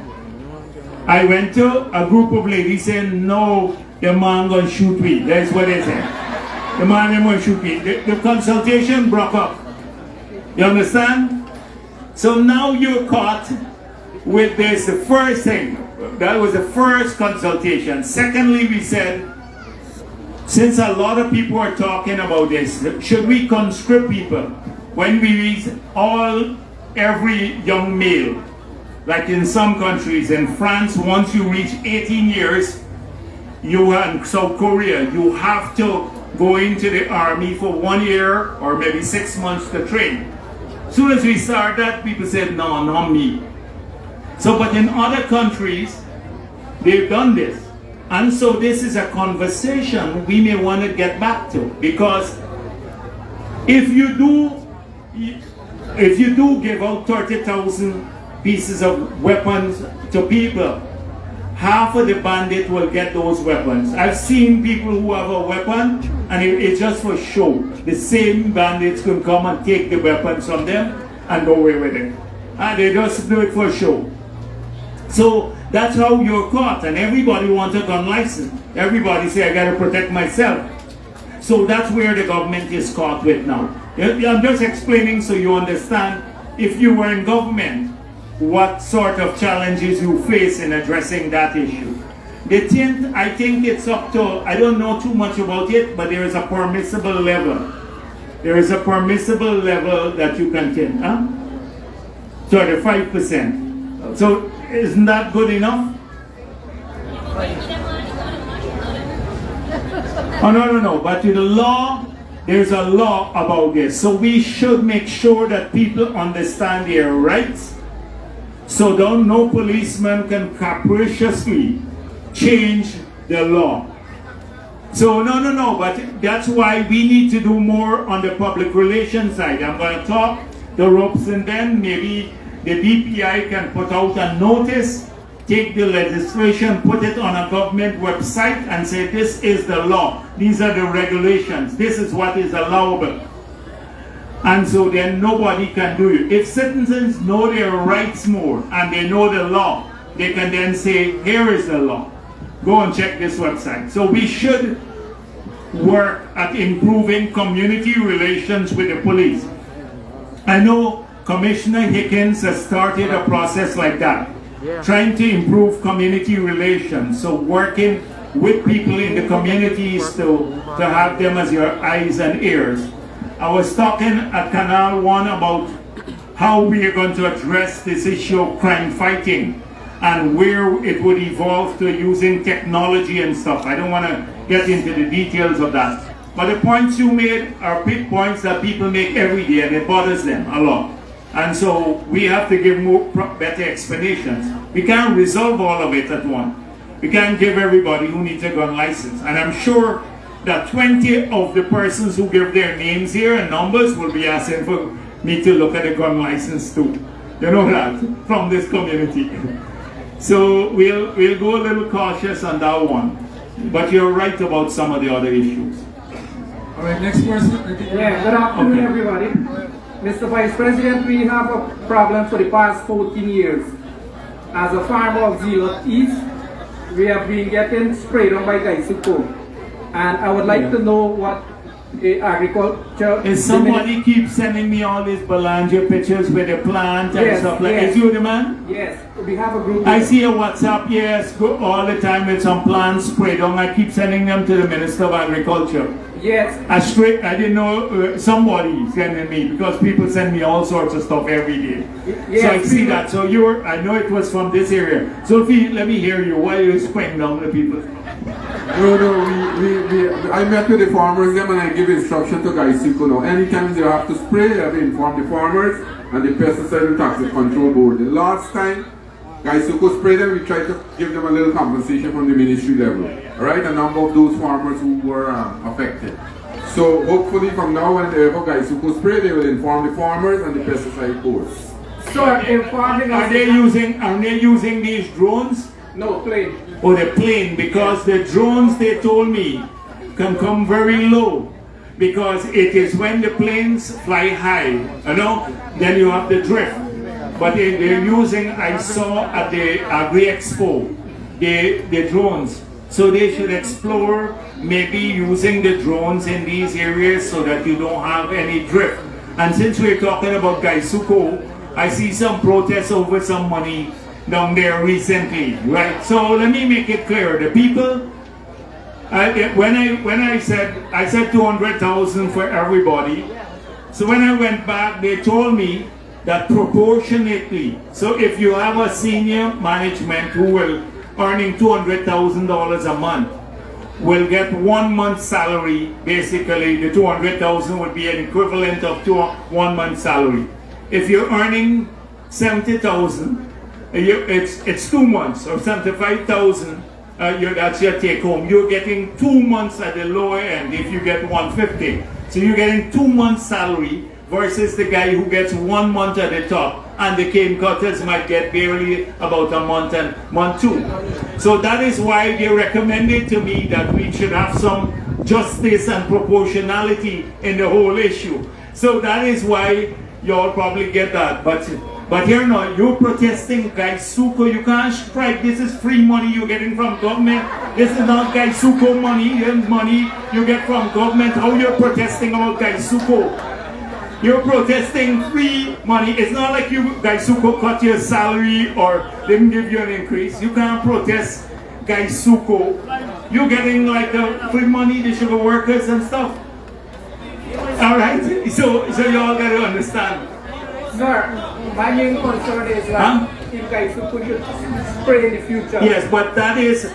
I went to, a group of ladies saying, no, the man gonna shoot me. That's what they said. The man gonna shoot me. The consultation broke up. You understand? So now you're caught with this, the first thing. That was the first consultation. Secondly, we said, since a lot of people are talking about this, should we conscript people when we reach every young male? Like in some countries, in France, once you reach 18 years, in South Korea, you have to go into the army for 1 year or maybe 6 months to train. As soon as we started that, people said, no, not me. So, but in other countries, they've done this. And so this is a conversation we may want to get back to, because if you do give out 30,000 pieces of weapons to people, half of the bandit will get those weapons. I've seen people who have a weapon and it's just for show. The same bandits can come and take the weapons from them and go away with it. And they just do it for show. So that's how you're caught, and everybody wants a gun license. Everybody say, I gotta protect myself. So that's where the government is caught with now. I'm just explaining so you understand, if you were in government, what sort of challenges you face in addressing that issue. The tint, I think it's up to, I don't know too much about it, but there is a permissible level. There is a permissible level that you can tint, 35%. So isn't that good enough? Oh, no. But to the law, there's a law about this. So we should make sure that people understand their rights. So no policeman can capriciously change the law. So no, but that's why we need to do more on the public relations side. I'm going to talk the ropes, and then maybe the DPI can put out a notice, take the legislation, put it on a government website and say this is the law, these are the regulations, this is what is allowable. And so then nobody can do it. If citizens know their rights more and they know the law, they can then say, here is the law. Go and check this website. So we should work at improving community relations with the police. I know Commissioner Hickens has started a process like that, trying to improve community relations. So working with people in the communities to have them as your eyes and ears. I was talking at Canal 1 about how we are going to address this issue of crime fighting and where it would evolve to using technology and stuff. I don't want to get into the details of that. But the points you made are big points that people make every day and it bothers them a lot. And so we have to give better explanations. We can't resolve all of it at once. We can't give everybody who needs a gun license. And I'm sure that 20 of the persons who give their names here and numbers will be asking for me to look at a gun license too. You know that, from this community. So we'll go a little cautious on that one. But you're right about some of the other issues. All right, next person. Yeah, good afternoon, everybody. Mr. Vice President, we have a problem for the past 14 years. As a farmer of Zeeland East, we have been getting sprayed on by Gaisuko. And I would like to know what the agriculture... Is somebody keeps sending me all these Belanger pictures with the plant and stuff like that? Is you the man? Yes, we have a group. I see a WhatsApp, yes, all the time with some plants sprayed on. I keep sending them to the Minister of Agriculture. Yes. I didn't know somebody sending me, because people send me all sorts of stuff every day. Yes, so I see that. So I know it was from this area. So let me hear you. Why are you spraying down the people? No, I met with the farmers them and I give instruction to Gaisuko now. Anytime they have to spray, they have to inform the farmers and the pesticide and toxic control board. The last time Gaisuko sprayed them, we tried to give them a little compensation from the ministry level. Alright, a number of those farmers who were affected. So hopefully from now on, whenever Gaisuko spray, they will inform the farmers and the pesticide boards. So informing us... Are they using these drones? No, plane. Or the plane, because the drones, they told me, can come very low, because it is when the planes fly high, you know, then you have the drift. But they're using, I saw at the Agri Expo, the drones. So they should explore maybe using the drones in these areas so that you don't have any drift. And since we're talking about Gaisuko, I see some protests over some money down there recently, right? So let me make it clear. The people, when I said 200,000 for everybody. So when I went back, they told me that proportionately. So if you have a senior management who will earning $200,000 a month, will get 1 month's salary. Basically, the 200,000 would be an equivalent of 1 month's salary. If you're earning 70,000. It's 2 months, or 75,000. That's your take home. You're getting 2 months at the lower end if you get 150. So you're getting 2 months salary versus the guy who gets 1 month at the top, and the cane cutters might get barely about a month and month two. So that is why they recommended to me that we should have some justice and proportionality in the whole issue. So that is why y'all probably get that. But here now, you're protesting Gaisuko. You can't strike. This is free money you're getting from government. This is not Gaisuko money. This money you get from government. How you're protesting about Gaisuko? You're protesting free money. It's not like Gaisuko cut your salary or didn't give you an increase. You can't protest Gaisuko. You're getting like the free money, the sugar workers and stuff. All right. So you all got to understand. Sir, my main concern is that if Gaisuko should spray in the future. Yes, but that is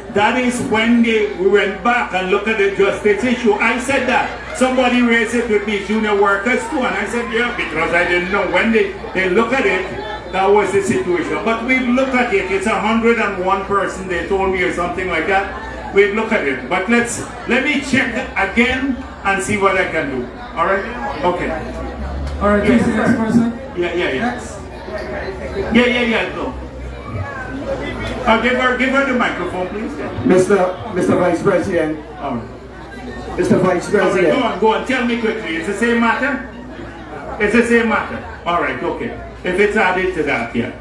when we went back and looked at the justice issue. I said that. Somebody raised it with me, junior workers too, and I said, yeah, because I didn't know. When they look at it, that was the situation. But we look at it, it's 101 person, they told me, or something like that. We look at it. But let me check again and see what I can do. All right? Okay. All right, please, next person. Yeah, go. Give her the microphone, please. Mr. Vice President. All right. Mr. Vice President. All right, go on. Tell me quickly. It's the same matter? It's the same matter. All right, okay. If it's added to that, yeah.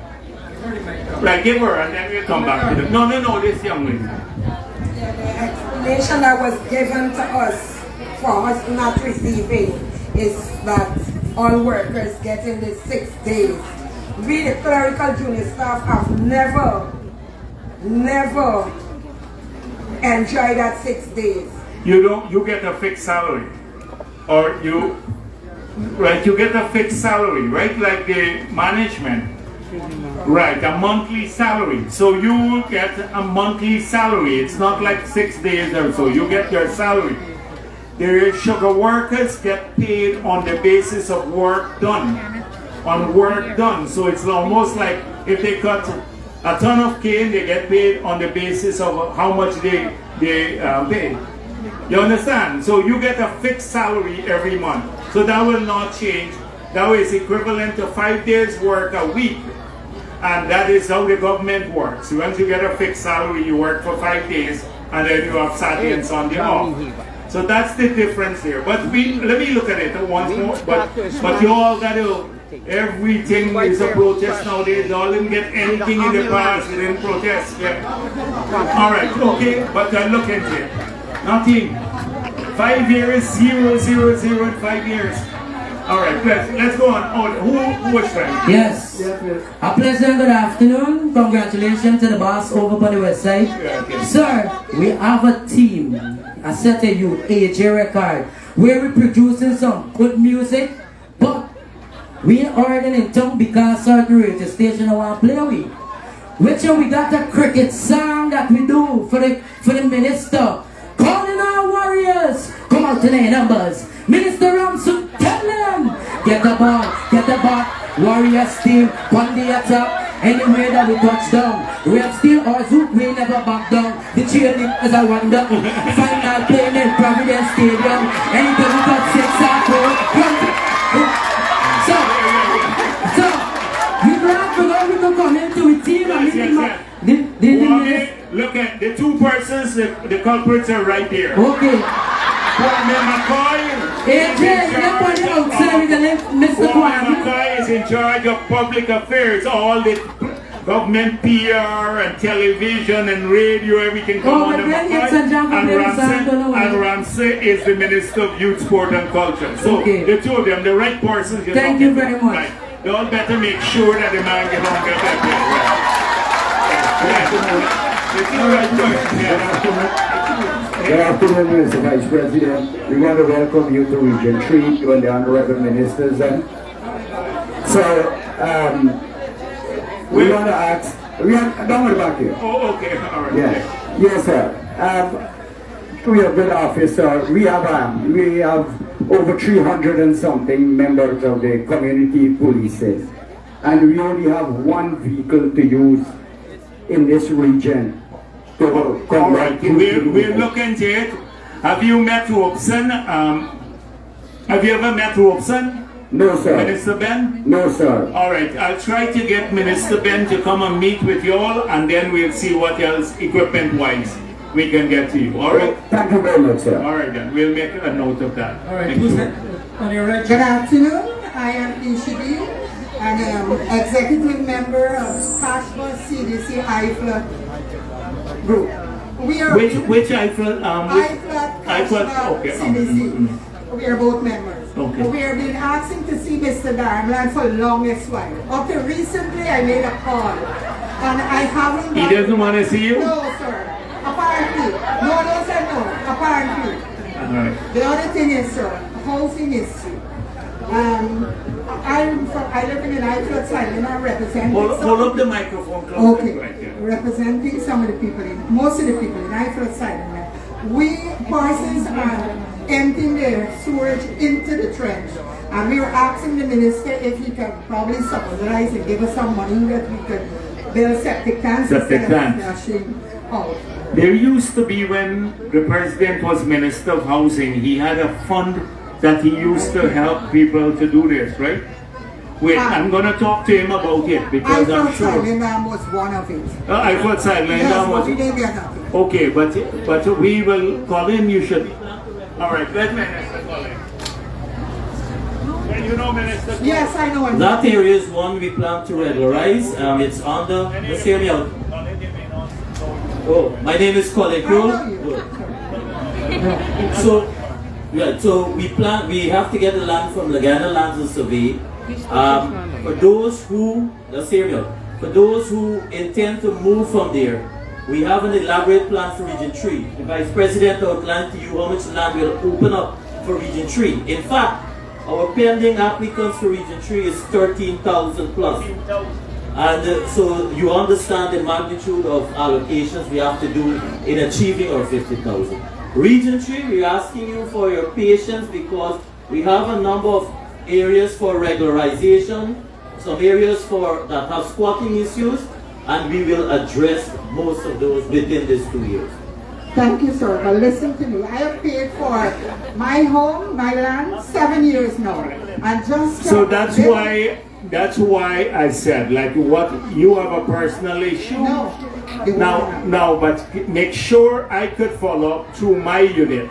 Right, give her and then we'll come back to the... No, this young lady. The explanation that was given to us for us not receiving is that all workers get in the 6 days. We, the clerical junior staff, have never enjoyed that 6 days. You get a fixed salary, or you get a fixed salary, right? Like the management, right? A monthly salary. So you get a monthly salary. It's not like 6 days or so. You get your salary. The sugar workers get paid on the basis of work done. So it's almost like if they cut a ton of cane, they get paid on the basis of how much they pay. You understand? So you get a fixed salary every month. So that will not change. That is equivalent to 5 days work a week. And that is how the government works. Once you get a fixed salary, you work for 5 days, and then you have Saturday and Sunday off. So that's the difference here. But let me look at it once more. But you all got to, everything is a protest nowadays. Y'all didn't get anything in the past. They didn't protest. Yeah. All right, okay. But look at it. Nothing. 5 years, 0, 0, 0 in 5 years. All right, let's go on. Oh, who was that? Yes. A pleasant good afternoon. Congratulations to the boss over on the west side. Sir, we have a team, a set of youth, AJ Record, where we're producing some good music, but we ain't ordering in town because certain radio station I want to play with. Which we got a cricket song that we do for the minister. Calling our warriors, come out to their numbers. Minister Ramson, tell them, get the ball, warriors team, on the attack, anywhere that we touch down. We have still our zoot, we never back down. The cheerleading is a wonder. Final playing in Providence Stadium, anything we got 6 So, you know we can come into a team and Look at the two persons, the culprits are right here. Okay. McCoy is in charge of public affairs, all the government PR and television and radio, everything come on and Ramsey is the Minister of Youth, Sport and Culture. So the two of them, the right persons. Thank you very much. Right. They all better make sure that the man gets on their back. Good afternoon, Mr. Vice President. We want to welcome you to Region 3, you and the Honorable Ministers. We want to ask, don't worry about you. Oh, okay, all right. Yeah. Yes, sir. We have good officer. We have over 300 and something members of the community polices. And we only have one vehicle to use in this region. All right, we'll look into it. Have you met Robson? Have you ever met Robson? No, sir. Minister Ben? No, sir. All right, I'll try to get Minister Ben to come and meet with you all, and then we'll see what else equipment-wise we can get to you. All right? Thank you very much, sir. All right, then. We'll make a note of that. All right, who's that? On your right. Good afternoon. I am Ishidi, and I am executive member of Kashmir CDC IFLA group. We are which IFLA? IFLA, okay. CDC. We are both members. Okay. We have been asking to see Mr. Darmland for the longest while. Up to recently, I made a call, and I haven't. He doesn't want to see you? No, sir. Apparently, no, sir, no. Apparently. All right. The other thing is, sir, housing issue. I live in an IFLA side, and I'm representing. Hold up the microphone close. Okay. Right there. Representing some of the people most of the people in IFLA side. We persons are emptying their sewage into the trench, and we were asking the minister if he could probably subsidize and give us some money that we could build septic tanks instead of flushing out. There used to be, when the president was Minister of Housing, he had a fund that he used to help people to do this, right? Wait, I'm going to talk to him about it because I'm sure. Silent Dam was one of it. I thought Silent Yes, Dam but was. we didn't get nothing. Okay, but we will call in. You should. All right, let Minister call in. You know, Minister. Yes, I know. That area is one we plan to regularize. It's under the same area. Oh, my name is Colin Kroll. So, yeah, so we have to get the land from Lagana Lands and Survey. For those who, that's area, for those who intend to move from there, we have an elaborate plan for Region 3. The Vice President outlined to you how much land will open up for Region 3. In fact, our pending applicants for Region 3 is 13,000 plus. And so you understand the magnitude of allocations we have to do in achieving our 50,000. Region 3, we're asking you for your patience because we have a number of areas for regularization, some areas that have squatting issues, and we will address most of those within these 2 years. Thank you, sir. But listen to me. I have paid for my home, my land, 7 years now. And just so that's why I said, like, what you have a personal issue. No, but make sure I could follow up through my unit,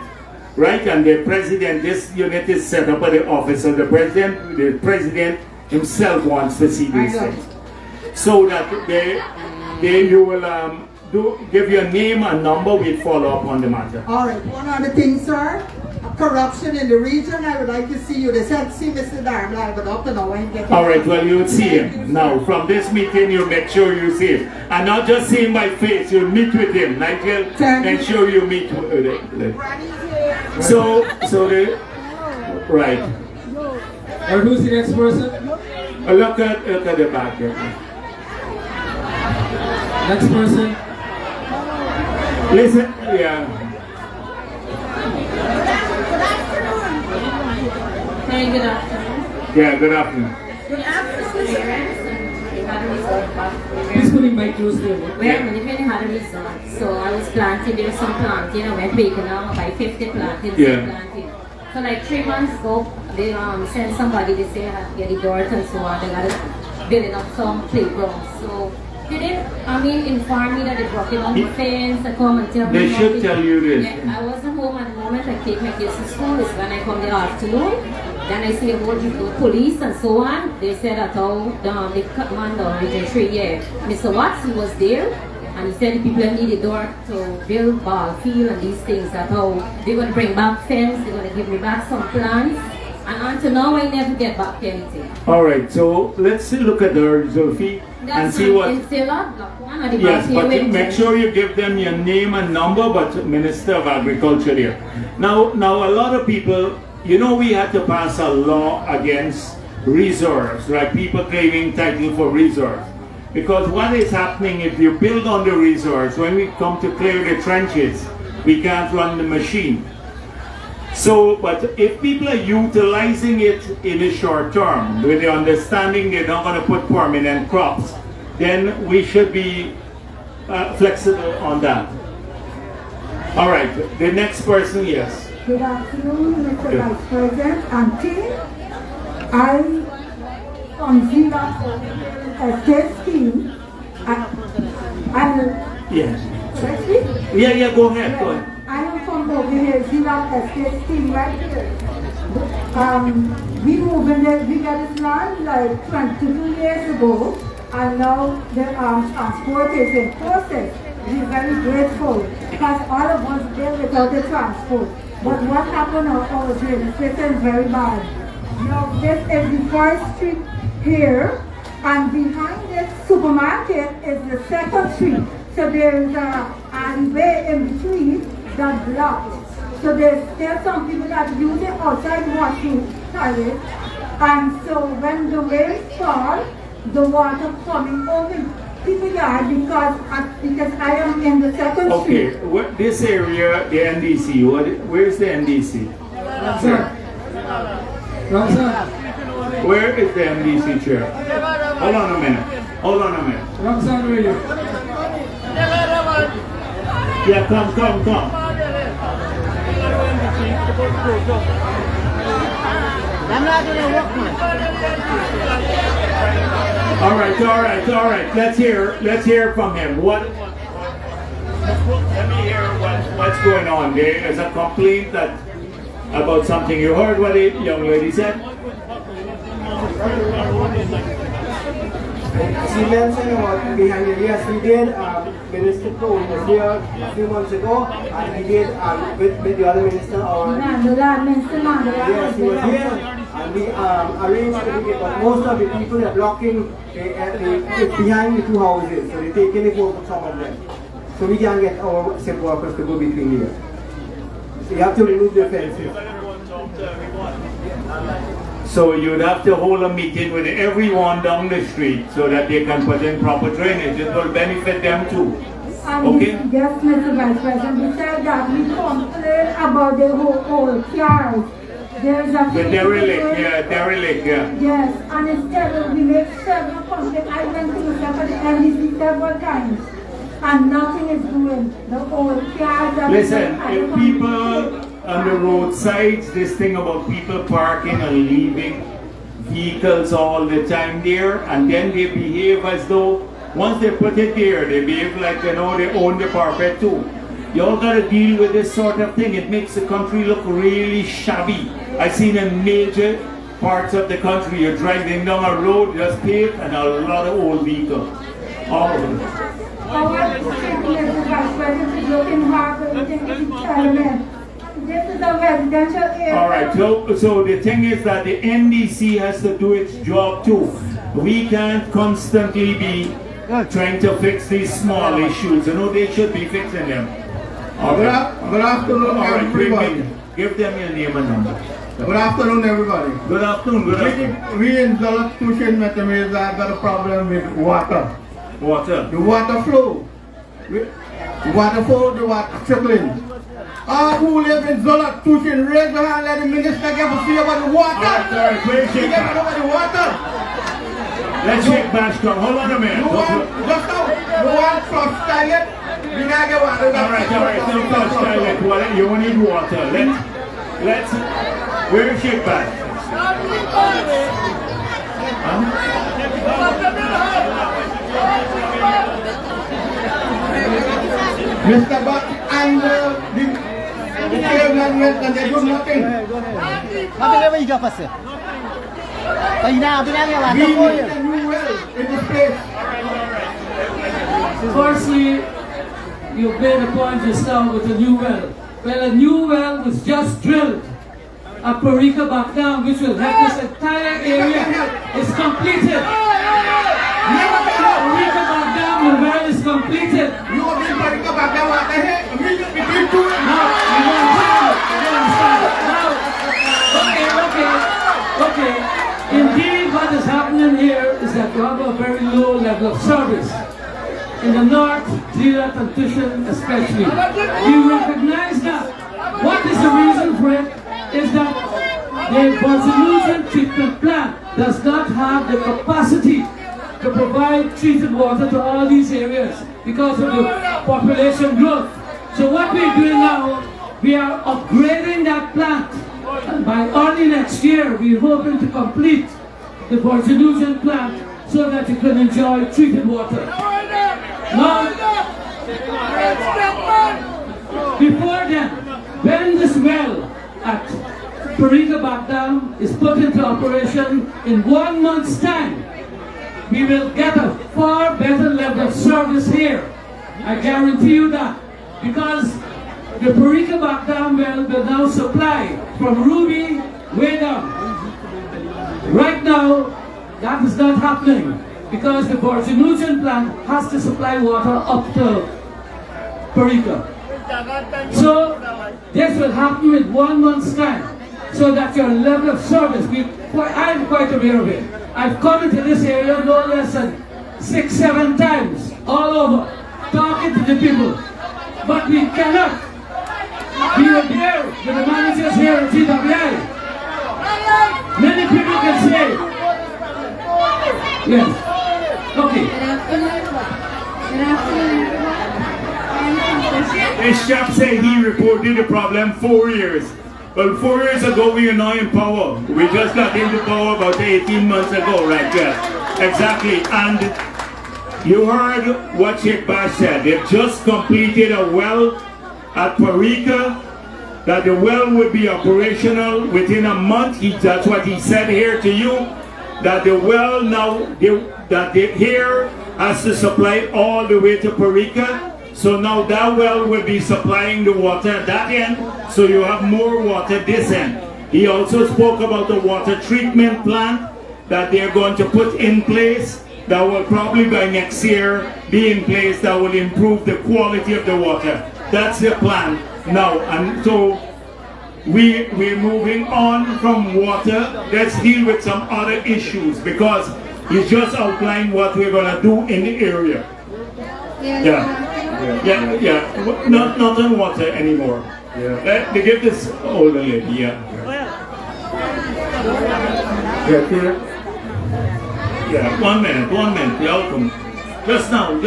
right? And the president, this unit is set up by the office of the president. The president himself wants to see these things, so that you will give your name and number. We'll follow up on the matter. All right. One other thing, sir. Corruption in the region. I would like to see you. They said see Mr. Darmlai, but up to now I ain't getting. All right. Well, you'll see him now. From this meeting, you make sure you see him, and not just see him by face. You'll meet with him, Nigel. Make sure you meet with him. So the right. And who's the next person? Look at the back here. Next person. Listen, yeah. Hey, good afternoon. Yeah, good afternoon. Good afternoon, parents. We had a resort. Please put the mic close to you. Wait a minute, when had a resort. So I was planting, there was some planting, I went baking now, by 50 planting, planting. So like 3 months ago, they sent somebody, they say I have to get the dirt and so on, they got to build up some playgrounds. So they didn't, inform me that they broke it on the fence and come and tell me. They should tell you this. I wasn't home at the moment. I take my kids to school. It's when I come in the afternoon. Then I see about the police and so on. They said that the commander of Region 3, Mr. Watson was there. And he said the people need a door to build ball field and these things. That how they're going to bring back fence. They're going to give me back some plants. And until now, I never get back anything. All right, so let's look at the Zulfi and see what. Yes, but make sure you give them your name and number, but Minister of Agriculture here. Now a lot of people, we had to pass a law against reserves, like people claiming title for reserves. Because what is happening if you build on the reserves, when we come to clear the trenches, we can't run the machine. So, but if people are utilizing it in the short term, with the understanding they're not going to put permanent crops, then we should be flexible on that. All right, the next person, yes. Good afternoon, Mr. Vice President and team. I, on Zila Estate Scheme, yes. Yeah, go ahead. I am from over here, Zila Estate Scheme right here. We moved in there, we got this land like 22 years ago, and now the transport is in process. We're very grateful because all of us there without the transport. But what happened our drainage system is very bad. Now this is the first street here, and behind this supermarket is the second street. So there is a alleyway in between that blocked. So there's still some people that use it outside washing toilets. And so when the rain falls, the water coming over people's yard because I am in the second street. Okay, this area, the NDC, where's the NDC? Where is the NDC chair? Hold on a minute. Roxanne, where are you? Yeah, come. I'm not doing a work, man. All right. Let's hear from him. Let me hear what's going on. There is a complaint about something. You heard what the young lady said? She mentioned about behind the yes, we did. Minister Cole was here a few months ago, and he did with the other minister. Yes, he was here, and we arranged to get, but most of the people are blocking it's behind the two houses, so they're taking it over some of them. So we can't get our SIP workers to go between here. So you have to remove the fences. So you'd have to hold a meeting with everyone down the street so that they can put in proper drainage. It will benefit them too. Okay? Yes, Mr. Vice President, we said that we complain about the whole cars. There's a the derelict, yeah. Yes, and instead we make several complaints. I went to the NDC several times, and nothing is doing. The old cars. Listen, if people on the roadsides, this thing about people parking and leaving vehicles all the time there, and then they behave as though once they put it there, they behave like they own the parapet too. You all got to deal with this sort of thing. It makes the country look really shabby. I've seen in major parts of the country, you're driving down a road just paved and a lot of old vehicles. All of them. This is a residential area. All right, so the thing is that the NDC has to do its job too. We can't constantly be trying to fix these small issues. You know, they should be fixing them. Good afternoon, everybody. Give them your name and number. Good afternoon, everybody. Good afternoon. We in Zolat Tushin Metameza have got a problem with water. Water? The water flow. The water trickling. All who live in Zolat Tushin, raise your hand, let the minister give us see about the water. Let's check Bashcom. Hold on a minute. You want flush toilet? You gotta get water. All right. No flush toilet. You won't need water. Let's. Where is Sheikh Bash? Mr. Buck and the chairman went and they do nothing. We need a new well in this place. Firstly, you made a point just now with a new well. Well, a new well was just drilled at Parika back down, which will help this entire area. It's completed. Parika back down, the well is completed. You want me Parika back down? What the heck? We need to be doing it. Now, you understand. Okay. Indeed, what is happening here is that you have a very low level of service. In the north, Zeeland and Tushin especially. We recognize that. What is the reason for it? Is that the Borsellino treatment plant does not have the capacity to provide treated water to all these areas because of the population growth. So what we're doing now, we are upgrading that plant. And by early next year, we're hoping to complete the Borsellino plant so that you can enjoy treated water. Now, before then, when this well at Parika Bagdam is put into operation in 1 month's time, we will get a far better level of service here. I guarantee you that. Because the Parika Bagdam well will now supply from Ruby way down. Right now, that is not happening because the Borsellino plant has to supply water up to Parika. So this will happen in 1 month's time, so that your level of service, I'm quite aware of it. I've come into this area no less than 6-7 times, all over, talking to the people. But we cannot. We are there with the managers here at GWI. Many people can say, yes. Okay. This chap said he reported the problem 4 years. Well, 4 years ago we were not in power. We just got into power about 18 months ago, right there. Exactly. And you heard what Sheikh Bash said. They've just completed a well at Parika, that the well would be operational within a month. That's what he said here to you, that the well now, that the here has to supply all the way to Parika. So now that well will be supplying the water at that end, so you have more water this end. He also spoke about the water treatment plant that they're going to put in place, that will probably by next year be in place, that will improve the quality of the water. That's the plan now. And so we're moving on from water. Let's deal with some other issues, because you just outlined what we're going to do in the area. Yeah. Not on water anymore. They give this older lady, Yeah, 1 minute, welcome. Just now,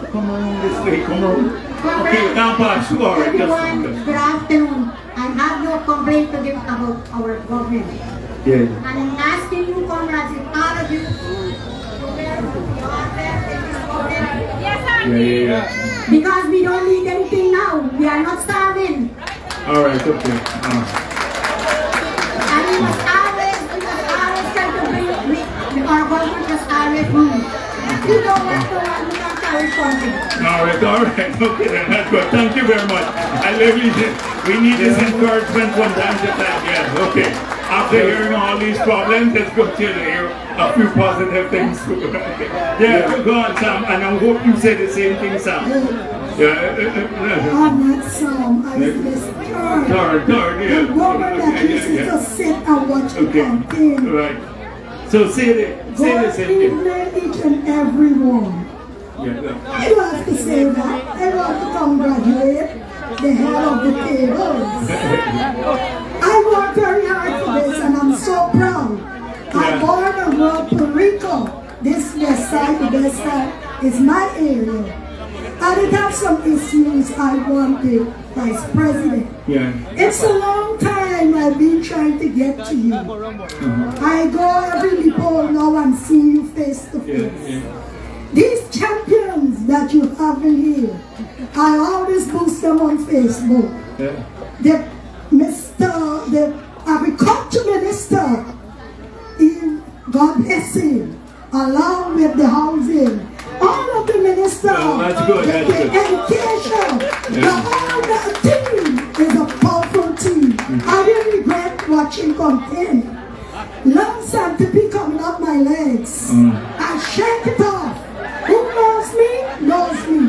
come around this way, come around. Okay, you can't pass, all right, just. Good afternoon. I have no complaint to give about our government. Yeah. And I'm asking you, comrades, if all of you, Yeah. because we don't need anything now. We are not starving. All right, okay. And we must always try to bring our government just always move. You don't want to carry something. All right, okay, then that's good. Thank you very much. We need this encouragement from time to time, yes, okay. After hearing all these problems, let's go to hear a few positive things. Yeah, go on, Sam, and I hope you say the same thing, Sam. I'm not Sam, I was third. Yeah. The woman that used to just sit and watch the campaign. Right. So say the same thing. God each and every one. I don't have to say that. I want to congratulate the head of the tables. I worked very hard for this and I'm so proud. I'm born and grew up in Puerto Rico. This west side, the west side, is my area. And it has some issues I want the Vice President. It's a long time I've been trying to get to you. I go every poll now and see you face to face. These champions that you have in here, I always boost them on Facebook. The Agriculture Minister, God bless him, along with the housing, all of the ministers, the education, all the team is a powerful team. I didn't regret watching content. Lumps have to be coming up my legs. I shake it off. Who knows me? Knows me.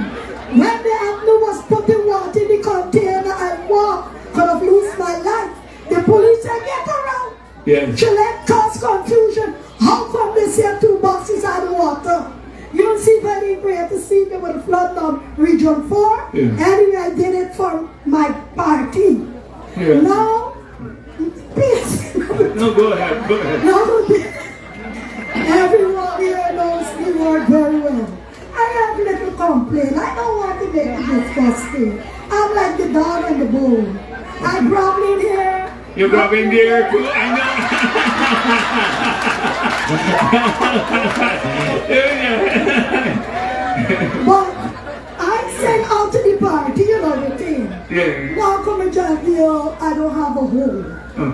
When the avenue was putting water in the container, I walked, could have lost my life. The police said, get around. Gillette caused confusion. How come they say 2 boxes out of water? You don't see very great to see me with a flood on Region 4. Anyway, I did it for my party. Now, please. No, go ahead. No, everyone here knows me work very well. I have little complaint. I don't want to make it disgusting. I'm like the dog and the bone. I grab in here. You grab in there too? I know. But I sent out to the party, you know the thing. Now come and join me, I don't have a home.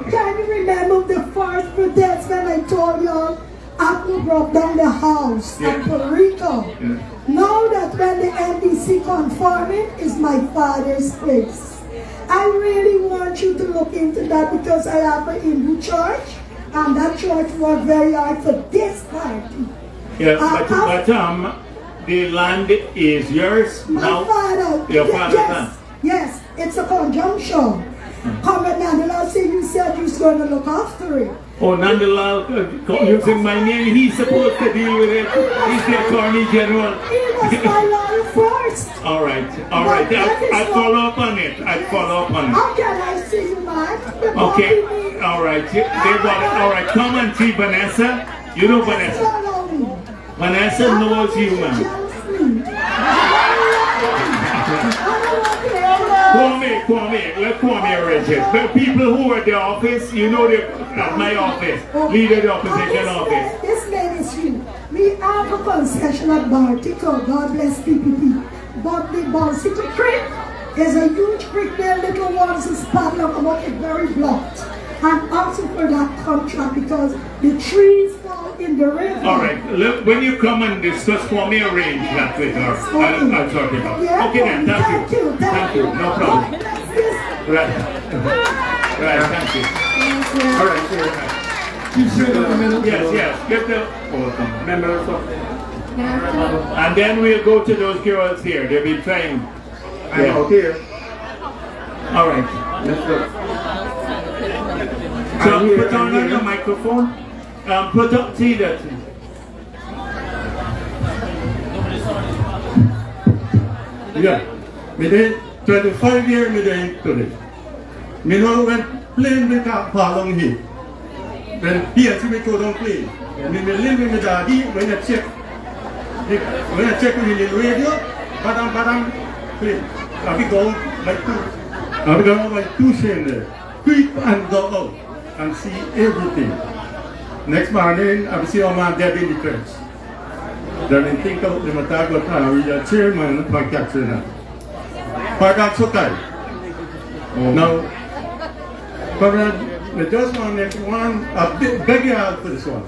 Can you remember the first protest when I told you Apple broke down the house in Puerto Rico? Now that when the NDC confirming is my father's place. I really want you to look into that because I have an Hindu church and that church worked very hard for this party. But the land is yours now? Father. Your father's land? Yes, it's a conjunction. Comrade Nandala said you said you was going to look after it. Oh, Nandala using my name, he's supposed to deal with it. He's the Attorney General. He was my lawyer first. All right. I'll follow up on it. How can I see you, man? Okay, all right. They got it. All right, come and see Vanessa. You know Vanessa. Vanessa knows you, man. Kwame Richard. The people who are at the office, you know, at my office, leader of the opposition office. This man is you. Me, concession at Bartico, God bless PPP. But the Bartico Creek is a huge creek there, little ones is padlocked about it, very blocked. And also for that contract because the trees fall in the river. All right, look, when you come and discuss for me, arrange that with her. I'll talk about it. Yeah, okay then, thank you. Thank you. No problem. Right. Right, thank you. All right, yes, get the members of. And then we'll go to those girls here. They'll be trying. I'm out here. All right. Let's go. So put on your microphone. Put up, see that. Yeah, me did 25 years me did today. Me know when plane me got along here. When here see me go down plane. Me live with my daddy when I check with the radio, badam plane. I be going like two chain there. Creep and go out and see everything. Next morning, I see all my dead in the trench. Then I think of the matter got we are chairman of my captain. But that's okay. Now, but the just one a big yard for this one.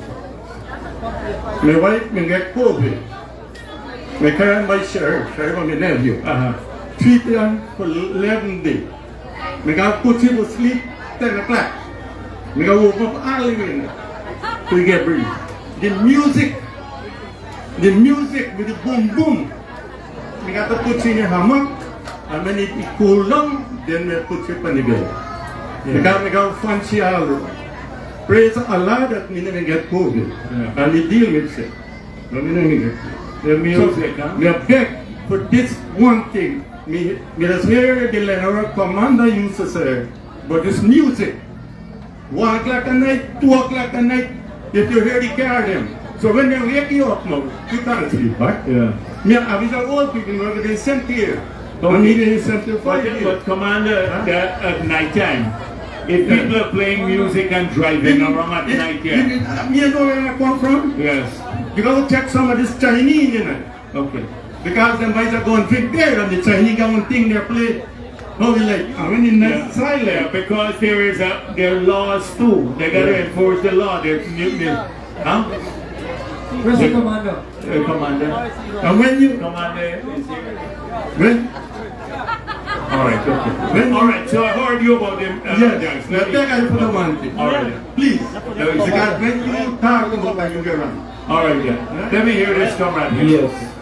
My wife may get COVID. My current my sheriff on my nephew. Treat them for 11 days. I got put him to sleep 10 o'clock. I got woke up early to get breathe. The music with the boom boom. I got to put you in a hammock, and when it cool down, then I put you on the bed. I got fancy all. Praise Allah that me never get COVID, and we deal with it. No, me never get the music. We are beg for this one thing. Me just hear the Lenora commander used to say, but this music, 1 o'clock at night, 2 o'clock at night, if you hear the car them. So when they wake you up now, you can't sleep, right? Yeah. Me, I was old people, where they sent here. But But Commander, at night time, if people are playing music and driving around at night, you know where I come from? Yes. You got to check some of this Chinese, you know. Okay. Because them guys are going to drink there and the Chinese got one thing they play. How we like, I mean in that silent. Yeah, because there are laws too. They got to enforce the law. Huh? Where's the commander? Commander. And when you... Commander is here. When... Alright, okay. Alright, so I heard you about them. Yes, now take I put a one thing. Alright. Please. Because when you talk about that, you get wrong. Alright, yeah. Let me hear this comrade here. Yes.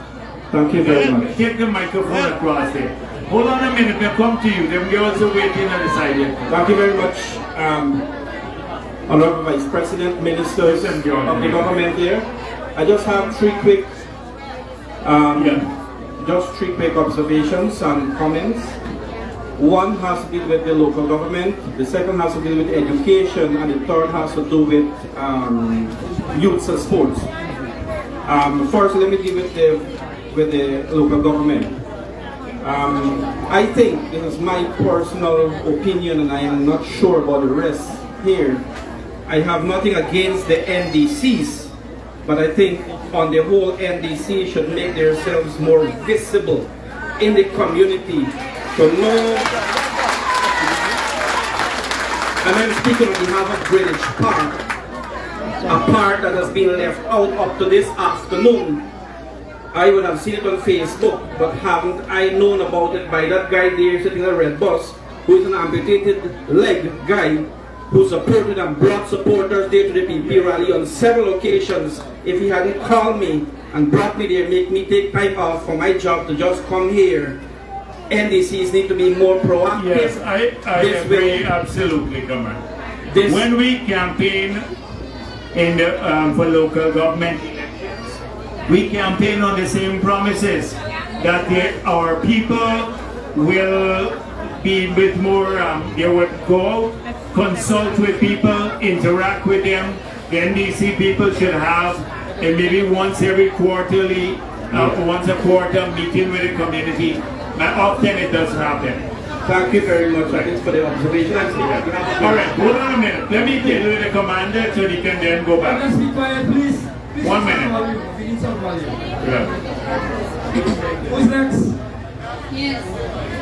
Thank you very much. Take the microphone across there. Hold on a minute, they'll come to you. Them girls are waiting on the side here. Thank you very much, Honorable Vice President, Ministers of the government here. I just have three quick observations and comments. One has to do with the local government, the second has to do with education, and the third has to do with youth and sports. First, let me deal with the local government. I think, this is my personal opinion and I am not sure about the rest here, I have nothing against the NDCs, but I think on the whole NDC should make themselves more visible in the community to know, and I'm speaking on behalf of Greenwich Park, a part that has been left out up to this afternoon. I would have seen it on Facebook, but haven't I known about it by that guy there sitting in a red bus, who is an amputated leg guy, who supported and brought supporters there to the PP rally on several occasions. If he hadn't called me and brought me there, make me take time off from my job to just come here, NDCs need to be more proactive. Yes, I agree absolutely, Comrade. When we campaign in the, for local government, we campaign on the same promises that our people will be a bit more, they would go, consult with people, interact with them. The NDC people should have maybe once every quarterly, once a quarter meeting with the community. Often it does happen. Thank you very much for the observation. Alright, hold on a minute. Let me deal with the commander so he can then go back. Let's be quiet, please. 1 minute. need some volume. Yeah. Who's next? Yes.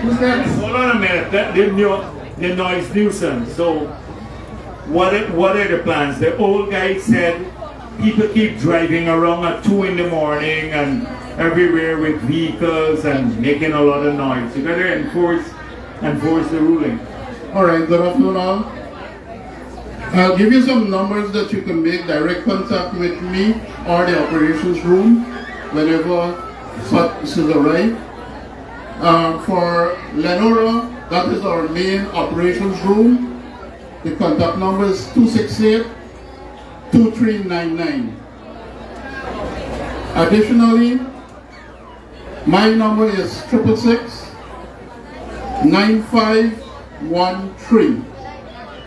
Who's next? Hold on a minute. The noise nuisance. So, what are the plans? The old guy said people keep driving around at 2 in the morning and everywhere with vehicles and making a lot of noise. You gotta enforce the ruling. Alright, good afternoon all. I'll give you some numbers that you can make direct contact with me or the operations room whenever services arrive. For Lenora, that is our main operations room. The contact number is 268-2399. Additionally, my number is 666-9513.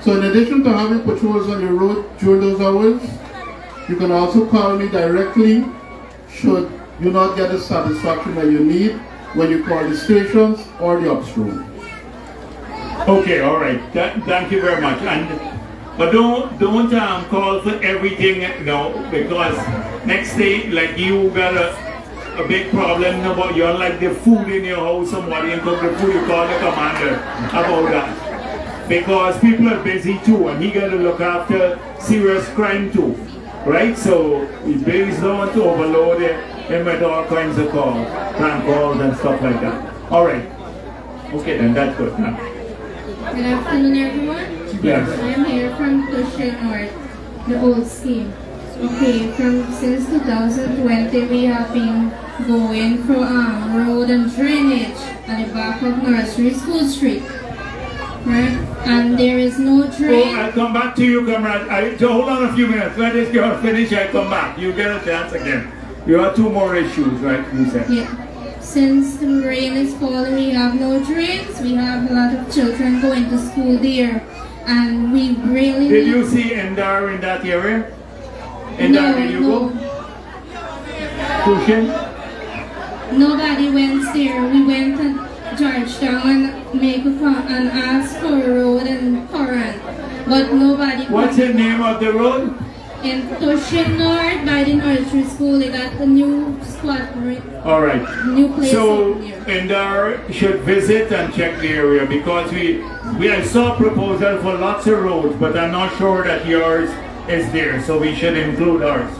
So in addition to having patrols on the road during those hours, you can also call me directly should you not get the satisfaction that you need when you call the stations or the ops room. Okay, all right. Thank you very much. But don't call for everything, because next day, like you got a big problem about you don't like the food in your house, somebody and cook the food, you call the commander about that. Because people are busy too, and he got to look after serious crime too, right? So we please don't overload him with all kinds of calls, prank calls and stuff like that. All right. Okay, then that's good. Huh? Good afternoon, everyone. Yes. I'm here from Tushin North, the old scheme. Okay, since 2020 we have been going for road and drainage at the back of Nursery School Street. Right? And there is no drain. Oh, I'll come back to you, comrade. Hold on a few minutes. Let this girl finish, I come back. You get a chance again. You have 2 more issues, right? You said. Yeah. Since the rain is falling, we have no drains. We have a lot of children going to school there. And we really Did you see Endar in that area? Endar, did you go? Tushin? Nobody went there. We went to Georgetown and asked for a road in Corinth, but nobody. What's the name of the road? In Tushin North by the nursery school. They got a new spot, right? All right. New place. So Endar should visit and check the area because I saw a proposal for lots of roads, but I'm not sure that yours is there. So we should include ours.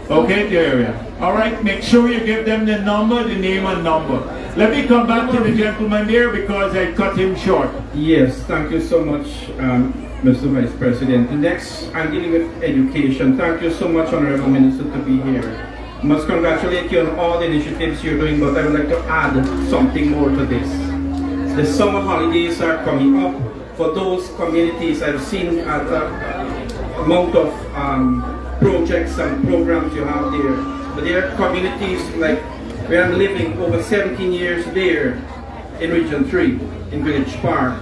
Okay, the area. All right. Make sure you give them the number, the name and number. Let me come back to the gentleman there because I cut him short. Yes, thank you so much, Mr. Vice President. Next, I'm dealing with education. Thank you so much, Honorable Minister, to be here. I must congratulate you on all the initiatives you're doing, but I would like to add something more to this. The summer holidays are coming up. For those communities, I've seen the amount of projects and programs you have there. But there are communities like where I'm living over 17 years there in Region 3, in Village Park.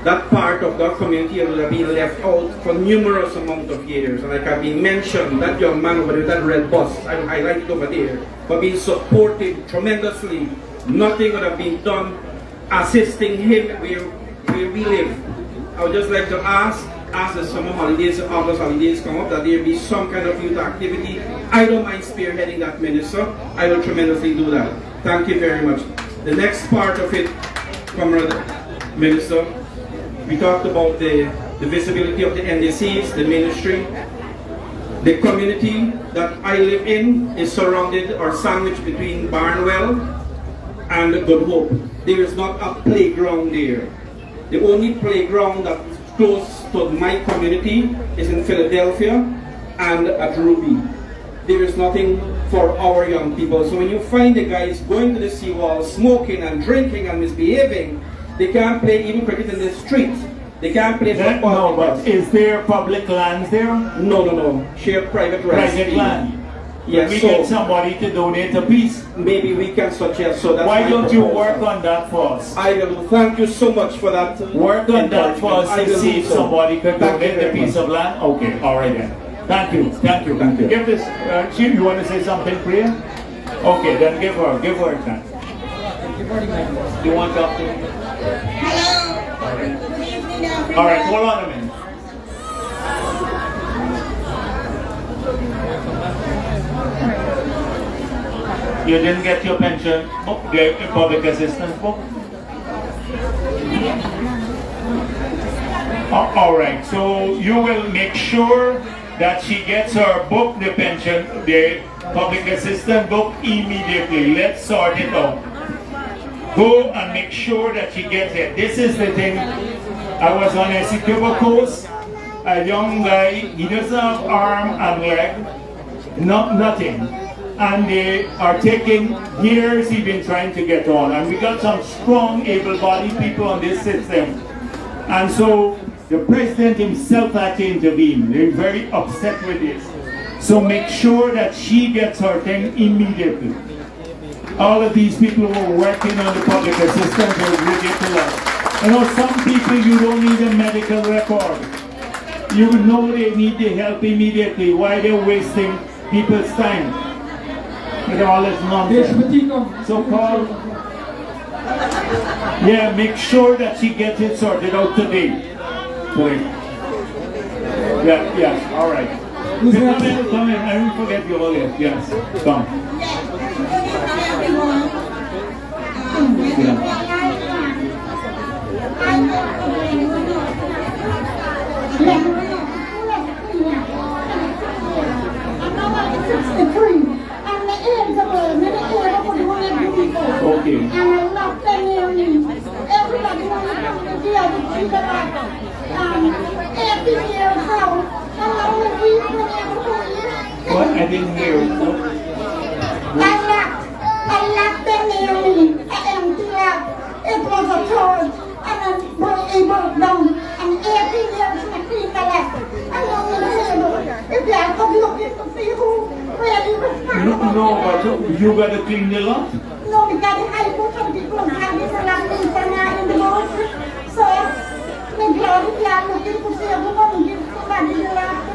That part of that community will have been left out for numerous amount of years. And like I've been mentioned, that young man over there, that red bus, I highlighted over there, but being supported tremendously. Nothing would have been done assisting him where we live. I would just like to ask, as the summer holidays, August holidays come up, that there be some kind of youth activity. I don't mind spearheading that, Minister. I will tremendously do that. Thank you very much. The next part of it, Comrade Minister, we talked about the visibility of the NDCs, the ministry. The community that I live in is surrounded or sandwiched between Barnwell and Good Hope. There is not a playground there. The only playground that is close to my community is in Philadelphia and at Ruby. There is nothing for our young people. So when you find the guys going to the seawall, smoking and drinking and misbehaving, they can't play even cricket in the street. They can't play football. No, but is there public lands there? No. Share private rights. Private land. Yes, we get somebody to donate a piece. Maybe we can suggest so. That's why don't you proposal. work on that for us? I will. Thank you so much for that. Work on that for us to see if somebody could donate a piece of land. Okay, all right then. Thank you. Give this. Chief, you want to say something, Priya? Okay, then give her a chance. You want to talk to me? Hello. Good evening, everyone. All right, hold on a minute. You didn't get your pension book, the public assistance book? All right, so you will make sure that she gets her book, the pension, the public assistance book immediately. Let's sort it out. Go and make sure that she gets it. This is the thing. I was on a Essequibo coast, a young guy, he doesn't have arm and leg, nothing. And they are taking years he's been trying to get on. And we got some strong, able-bodied people on this system. And so the president himself had to intervene. They're very upset with this. So make sure that she gets her thing immediately. All of these people who are working on the public assistance are ridiculous. You know, some people you don't need a medical record. You know they need the help immediately. Why they're wasting people's time? With all this nonsense. So call. Yeah, make sure that she gets it sorted out today. Yeah, all right. Come in, I won't forget you all yet. Yes, come. Okay. And I love them nearly. Everybody wants to come to the other tree that every year how. And I will read when What? I didn't hear. I left them nearly. An empty lot. It was a church. And it broke down. And every year I clean the lot. And I'm in the table. If you have to look to see who really responsible. No, but you got to clean the lot? No, because I put some people on this and I'm in the boat. So, maybe I'm looking to see if we want to give somebody the last.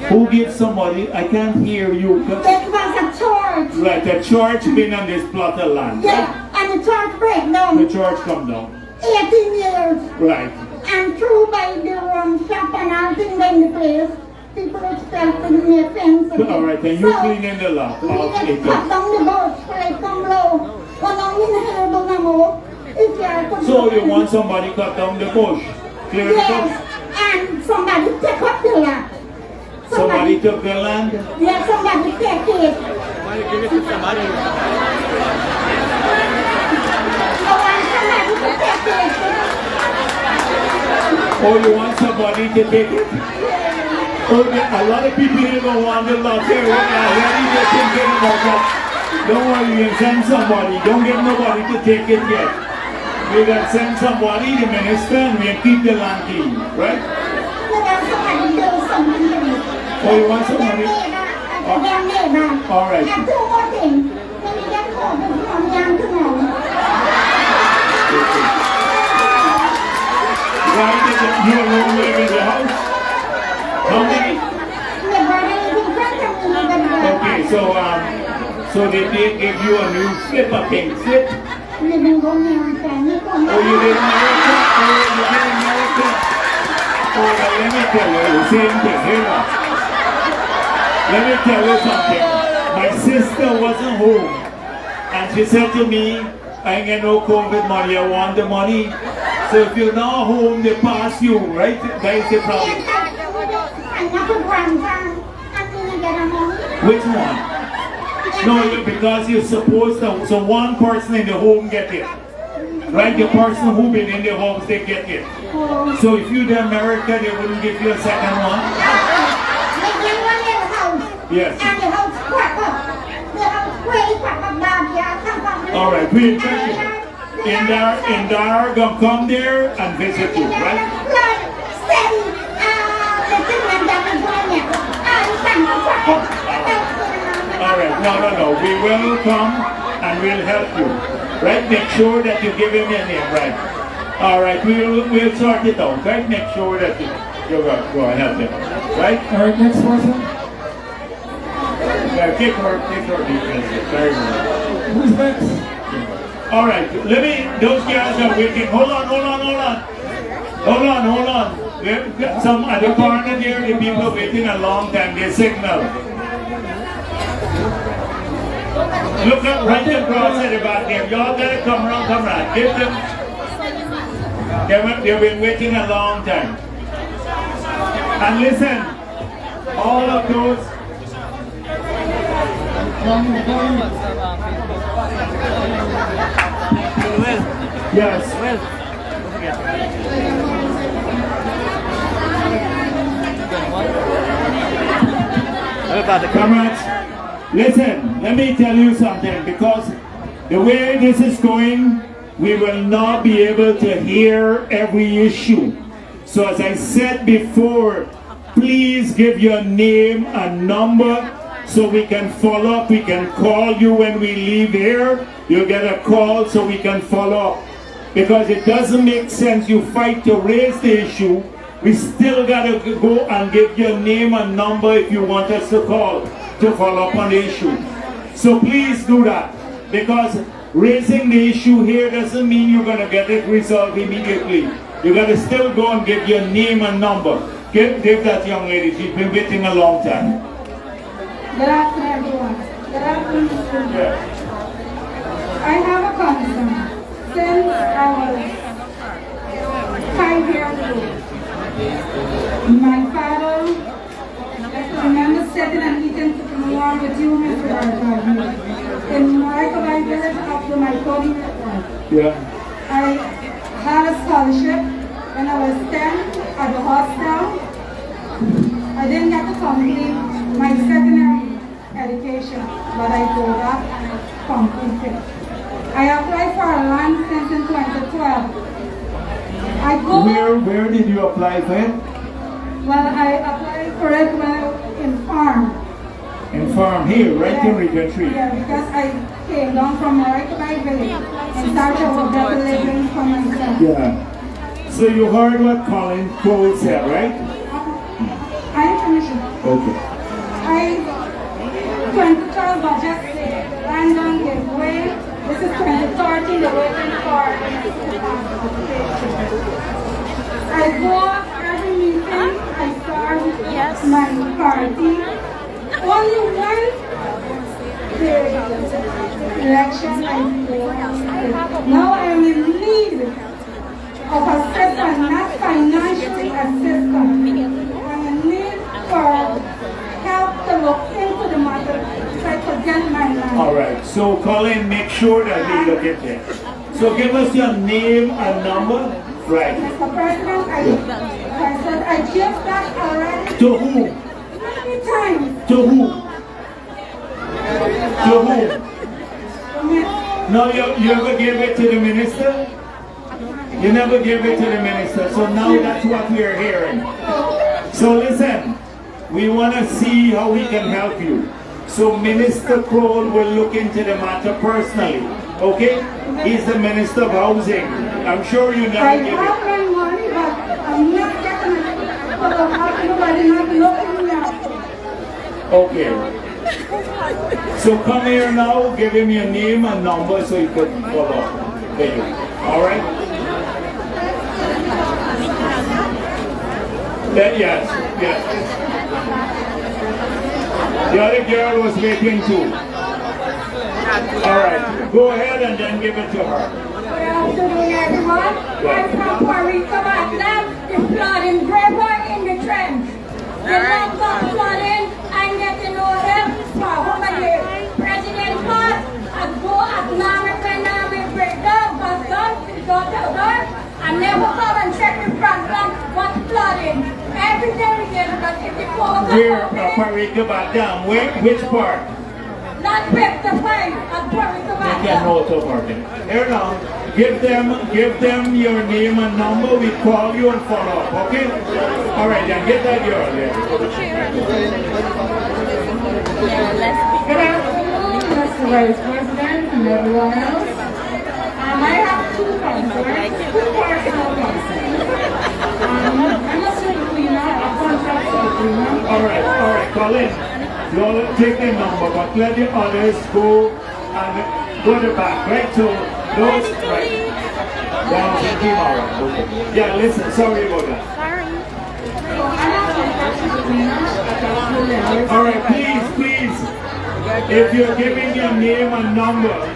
Who gives somebody? I can't hear you. It was a church. Right, the church been on this plot of land. Yeah, and the church break down. The church come down. 18 years. Right. And through by the shop and everything in the place, people expect to make fence. All right, and you cleaning the lot. We just cut down the boat, like come low. So you want somebody cut down the bush? Clear the bush? And somebody take up the land. Somebody took the land? Yeah, somebody take it. Somebody give it to somebody. Oh, you want somebody to take it? Oh, a lot of people here don't want the lot here. Already they're thinking about that. Don't worry, you send somebody. Don't get nobody to take it yet. We can send somebody, the minister, and we'll keep the land clean, right? Oh, you want somebody? All right. Why did you alone live in the house? How many? Okay, so did they give you a new slip, a pink slip? Oh, you live in America? Oh, you live in America? Oh, now let me tell you the same thing. Here now. Let me tell you something. My sister wasn't home, and she said to me, I ain't get no COVID money, I want the money. So if you're not home, they pass you, right? That is the problem. Which one? No, because you're supposed to, so one person in the home get it. Right? The person who been in the homes, they get it. So if you're in America, they wouldn't give you a second one? Yes. All right, we'll check it. Indar gonna come there and visit you, right? All right, no. We will come and we'll help you, right? Make sure that you give him your name, right? All right, we'll sort it out, right? Make sure that you go and help him, right? All right, next person. Yeah, take her details. Very good. Who's next? All right, those guys are waiting. Hold on. Some other partner there, the people waiting a long time, they signal. Look up right across at the back there. Y'all gotta come around. Give them. They've been waiting a long time. And listen, all of those. Yes. Comrades, listen, let me tell you something, because the way this is going, we will not be able to hear every issue. So as I said before, please give your name and number so we can follow up. We can call you when we leave here. You'll get a call so we can follow up. Because it doesn't make sense you fight to raise the issue. We still gotta go and give your name and number if you want us to call to follow up on the issue. So please do that, because raising the issue here doesn't mean you're gonna get it resolved immediately. You gotta still go and give your name and number. Give that young lady, she's been waiting a long time. Good afternoon, everyone. Good afternoon, students. I have a concern. Since I was 5 years old, my father, I remember sitting and eating along with you, Mr. Barker, in Maracay Village after my 40th birthday. Yeah. I had a scholarship when I was 10 at the hostel. I didn't get to complete my secondary education, but I go back and complete it. I applied for a land since in 2012. Where did you apply for it? Well, I applied for it when I was in farm. In farm here, right in Region 3? Yeah, because I came down from Maracay Village in search of a better living for myself. Yeah. So you heard what Colin Cole said, right? I'm finished. Okay. 2012 budget land on gave way. This is 2013, the waiting for I go every meeting, I start my party. Only when the election I go. Now I am in need of assistance, not financial assistance. I'm in need for help to look into the matter so I could get my land. All right. So Colin, make sure that we look at it. So give us your name and number. Right. Mr. President, I said I give that already. To who? Many times. To who? To who? No, you ever gave it to the minister? You never gave it to the minister. So now that's what we are hearing. So listen, we want to see how we can help you. So Minister Crowell will look into the matter personally. Okay? He's the Minister of Housing. I'm sure you never give it. I have my money, but I'm not getting it. Nobody not looking me up. Okay. So come here now, give him your name and number so he can follow up. There you go. All right? Yes. The other girl was waiting too. All right, go ahead and then give it to her. Good afternoon, everyone. I'm from Puerto Rico, the flooding river in the trench. The local flooding, I'm getting no help for over here. President Ford, I go economic breakdown, but don't go to work. I never come and check the problem, but flooding. Every day we get but if the poor Where, Puerto Rico back down? Which part? not with the plane, I'm Puerto Rico They back can know to work it. Here now, give them your name and number. We call you and follow up. Okay? All right, then get that girl there. Good afternoon, Mr. Vice President and everyone else. I have two concerns, two personal concerns. I'm a city cleaner, a contractor cleaner. All right, Colin. You'll take the number, but let the others go and go to the back, right? So those, right? Down to tomorrow. Okay. Yeah, listen, sorry about that. All right, please. if you're giving your name and number,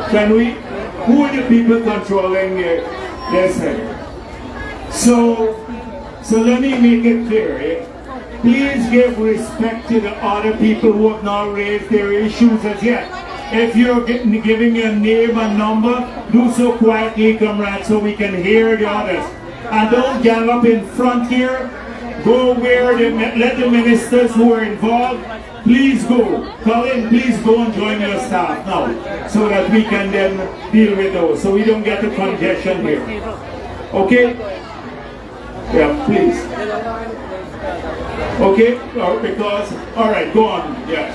can we, who are the people controlling this thing? So let me make it clear. Please give respect to the other people who have not raised their issues as yet. If you're giving your name and number, do so quietly, comrades, so we can hear the others. And don't gang up in front here. Go where let the ministers who are involved, please go. Colin, please go and join your staff now, so that we can then deal with those, so we don't get a congestion here. Okay? Yeah, please. Okay? Because, all right, go on. Yeah.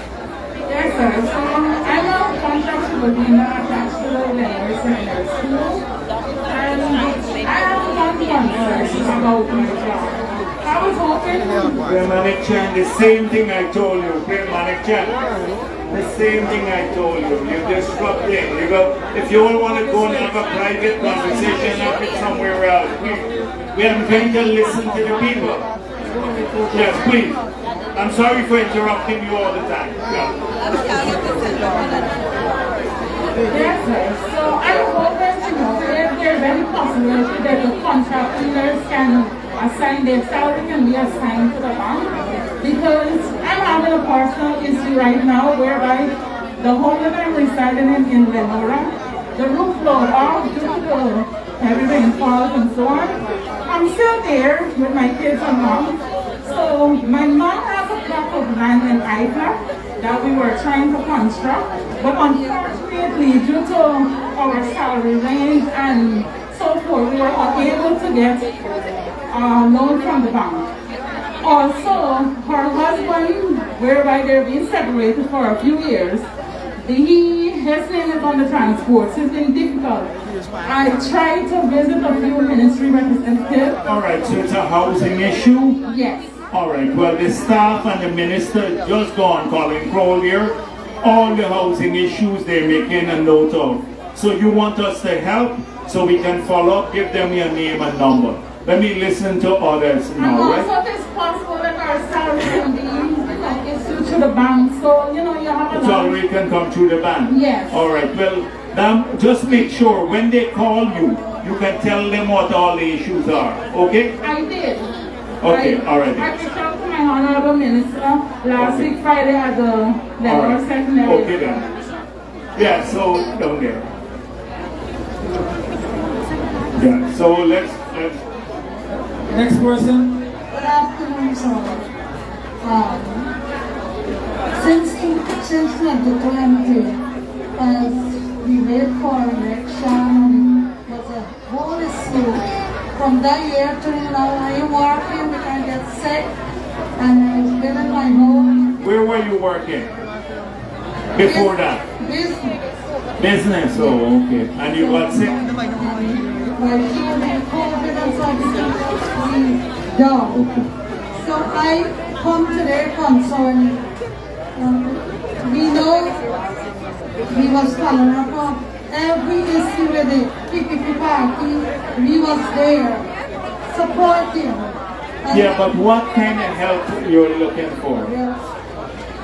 Yes, sir. So I'm a contract subordinate attached to the Leonard Secondary School, and I have one concern about my job. I was hoping... Manik Chan, the same thing I told you. Manik Chan, the same thing I told you. You're disrupting. If you all want to go and have a private conversation, have it somewhere else. We are going to listen to the people. Yes, please. I'm sorry for interrupting you all the time. Yeah. Yes, sir. So I was hoping to know if there's any possibility that the contract dealers can assign their salary and be assigned to the bank, because I'm having a personal issue right now whereby the home that I'm residing in Lenora, the roof blowed off due to the heavy rainfall and so on. I'm still there with my kids and mom. So my mom has a plot of land in Ivla that we were trying to construct, but unfortunately due to our salary range and so forth, we were unable to get loan from the bank. Also, her husband, whereby they're being separated for a few years, his name is on the transport, so it's been difficult. I tried to visit a few ministry representatives. All right, so it's a housing issue? Yes. All right, well, the staff and the minister just go on calling Crowell here. All the housing issues they're making a note of. So you want us to help so we can follow up, give them your name and number. Let me listen to others now, right? And also if it's possible that our salary can be issued to the bank, so you know you have a salary can come through the bank? Yes. All right, well, just make sure when they call you, you can tell them what all the issues are, okay? I did. Okay, all right. I reached out to my honorable minister last week Friday at the Leonard Secondary. Okay then. Yeah, so down there. Yeah, so let's next person. Good afternoon, sir. Since 2020, as we wait for election, was a whole issue. From that year till now, I am working, we can get sick, and I've been in my home. Where were you working before that? Business. Business, oh, okay. And you got sick? My children, COVID and something, down. So I come today concerned. We know we was following up on every issue with the PPP party. We was there supporting. Yeah, but what kind of help you're looking for?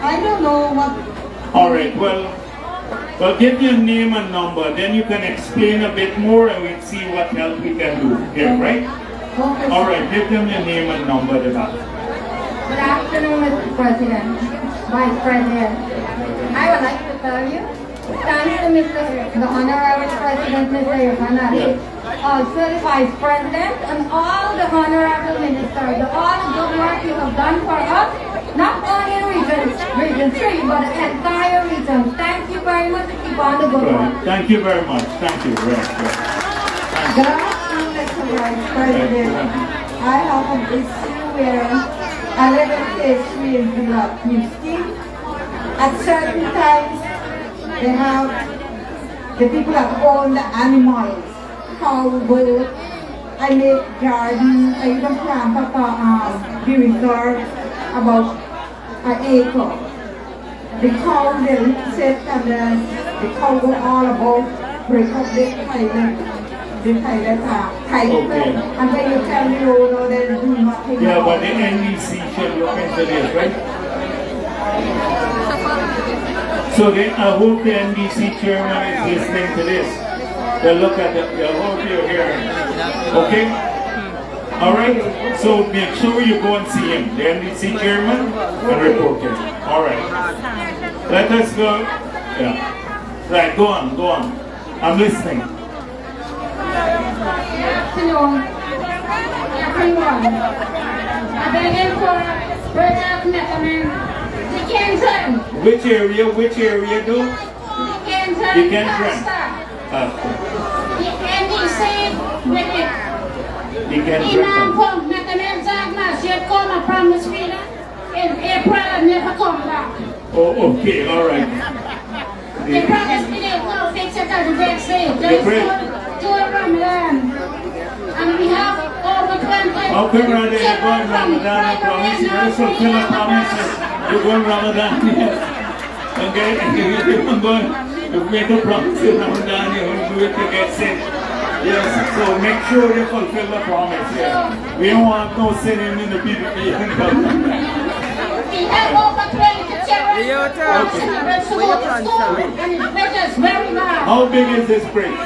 I don't know what. All right, well, give your name and number, then you can explain a bit more and we'll see what help we can do here, right? Okay. All right, give them your name and number to that. Good afternoon, Mr. President, Vice President. I would like to tell you, thanks to the Honorable President, Mr. Yohanari, also the Vice President, and all the Honorable Ministers, all the good work you have done for us, not only in Region 3, but the entire region. Thank you very much. Keep on the good work. Thank you very much. Thank you. Good afternoon, Mr. Vice President. I have an issue where I live in Stage 3 in Houston. At certain times, they have the people that own the animals, cow, goat. I make garden, I even plant up a the reserve about an acre. The cow then sit and then the cow go all about break up the pilot title. And then you tell the owner then do nothing. Yeah, but the NBC should look into this, right? So then I hope the NBC chairman is listening to this. They'll look at it, I hope you're hearing. Okay? Alright? So make sure you go and see him, the NBC chairman, and report him. Alright. Let us go. Yeah. Right, go on. I'm listening. Hello, everyone. I'm begging for Bernard McCammon. The Kenton. Which area do? The Kenton. The Kenton. The NDC with it. The Kenton. Imam from McCammon Zagmas, you come and promise me that in April and never come back. Oh, okay, alright. They promised me they will fix it at the next day. Just do a Ramadan. And we have over 20. How come right there you're going Ramadan and promise? You don't fulfill a promise. You're going Ramadan, yes. Okay? You're going to make a promise in Ramadan, you're going to do it to get sick. Yes, so make sure you fulfill the promise, yes. We don't want no sinning in the PPP. We have over 20 children. And the weather is very bad. How big is this bridge?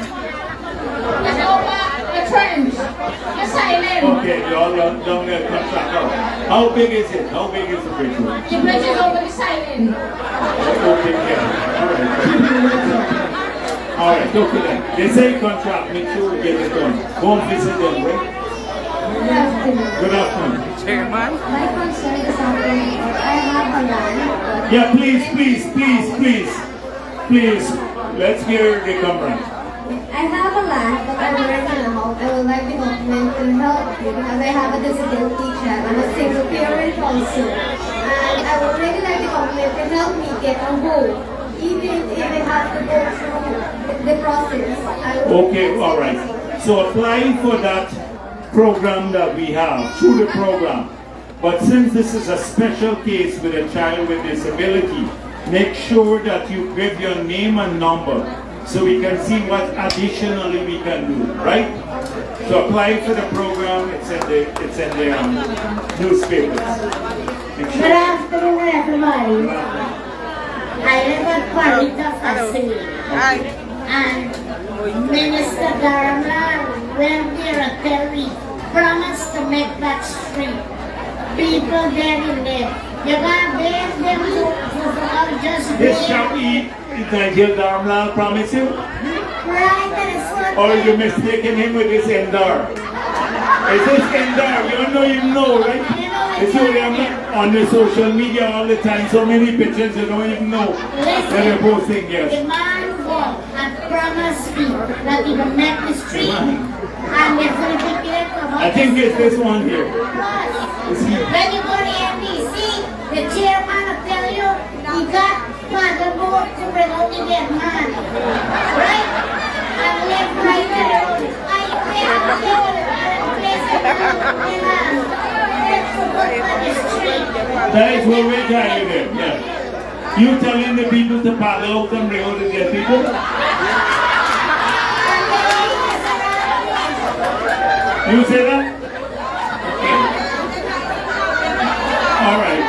It's over the trench, the silent. Okay, you all down there contract out. How big is it? How big is the bridge? The bridge is over the silent. Okay, yeah. Alright, okay then. They say contract, make sure we get it done. Go and visit them, right? Good afternoon. Chairman? My concern is something. I have a land. Yeah, please. Let's hear the complaint. I have a land, but I'm renting out. I would like the government to help me because I have a disability check. I'm a single parent also. And I would really like the government to help me get on board. Even if I have to go through the process. Okay, alright. So apply for that program that we have, through the program. But since this is a special case with a child with disability, make sure that you give your name and number so we can see what additionally we can do, right? So apply for the program, it's in the newspapers. Good afternoon, everybody. I live at Parita Facility. And Minister Dharma went there and tell me, promised to make that street. People getting there. You gotta beg them to just This shall eat, Nigel Dharma promise you? Right, and it's what Or you mistaken him with this Endar? Is this Endar? You don't even know, right? It's only on the social media all the time, so many pictures you don't even know that they're posting, yes. the man walked and promised me that he will make the street. And it's going to be there for I think it's this one here. When you go to the NBC, the chairman will tell you he got father board to bring out the dead man. Right? And left right there. I can't do it. That is what we're telling them, yeah. You telling the people to paddle out and bring out the dead people? You say that? Alright.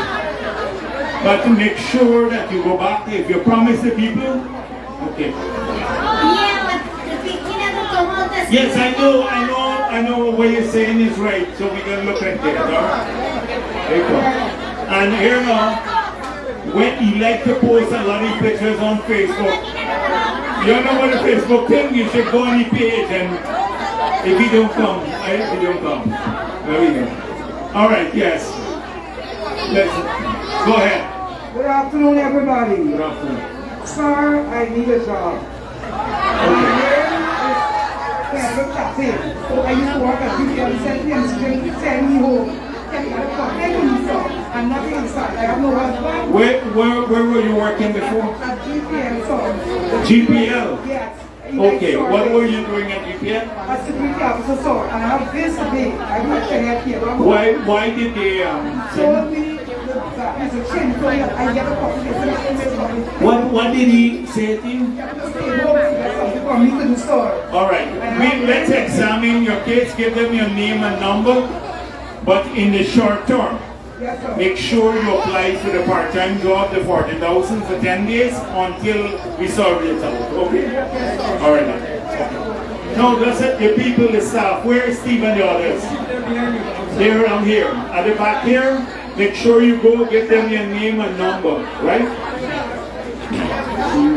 But to make sure that you go back, if you promise the people, okay. Yes, I know what you're saying is right, so we can look at it, alright? There you go. And here now, when you like to post a lot of pictures on Facebook, you know what the Facebook thing, you should go on the page and if you don't come, if you don't come. There we go. Alright, yes. Let's go ahead. Good afternoon, everybody. Good afternoon. Sir, I need a job. My name is Kendall Captain. I used to work at GPL and send me home. I'm not inside. I have no husband. Where were you working before? At GPL, sir. GPL? Yes. Okay, what were you doing at GPL? As security officer, sir. And I have this today. I'm not sure here. Why did they told me Exactly. So change for you. I get a copy. It's an email copy. What did he say to you? Stay home to get something for me to the store. All right. Let's examine your case. Give them your name and number. But in the short term, Yes, sir. make sure you apply for the part-time job, the 40,000 for 10 days until we solve it out. Okay? All right. Okay. Now, that's it. The people, the staff. Where is Steve and the others? They're around here. At the back here, make sure you go give them your name and number, right? We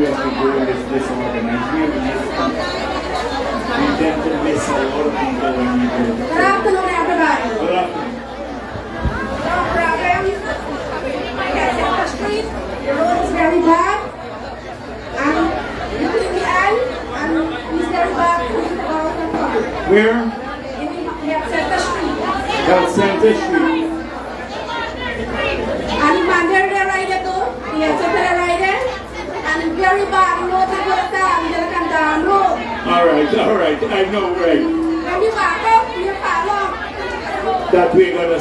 have to go disorganized. We tend to miss a lot of people when we go. Good afternoon, everybody. Good afternoon. No problem. I get to the street. The road is very bad. And you see the eye, and it's very bad. Where? In the Center Street. Health Center Street. And the man there right too. He has to right there. And it's very bad. You know, they go down. They can down road. All right. I know, right. When you back up, you follow. That we're gonna,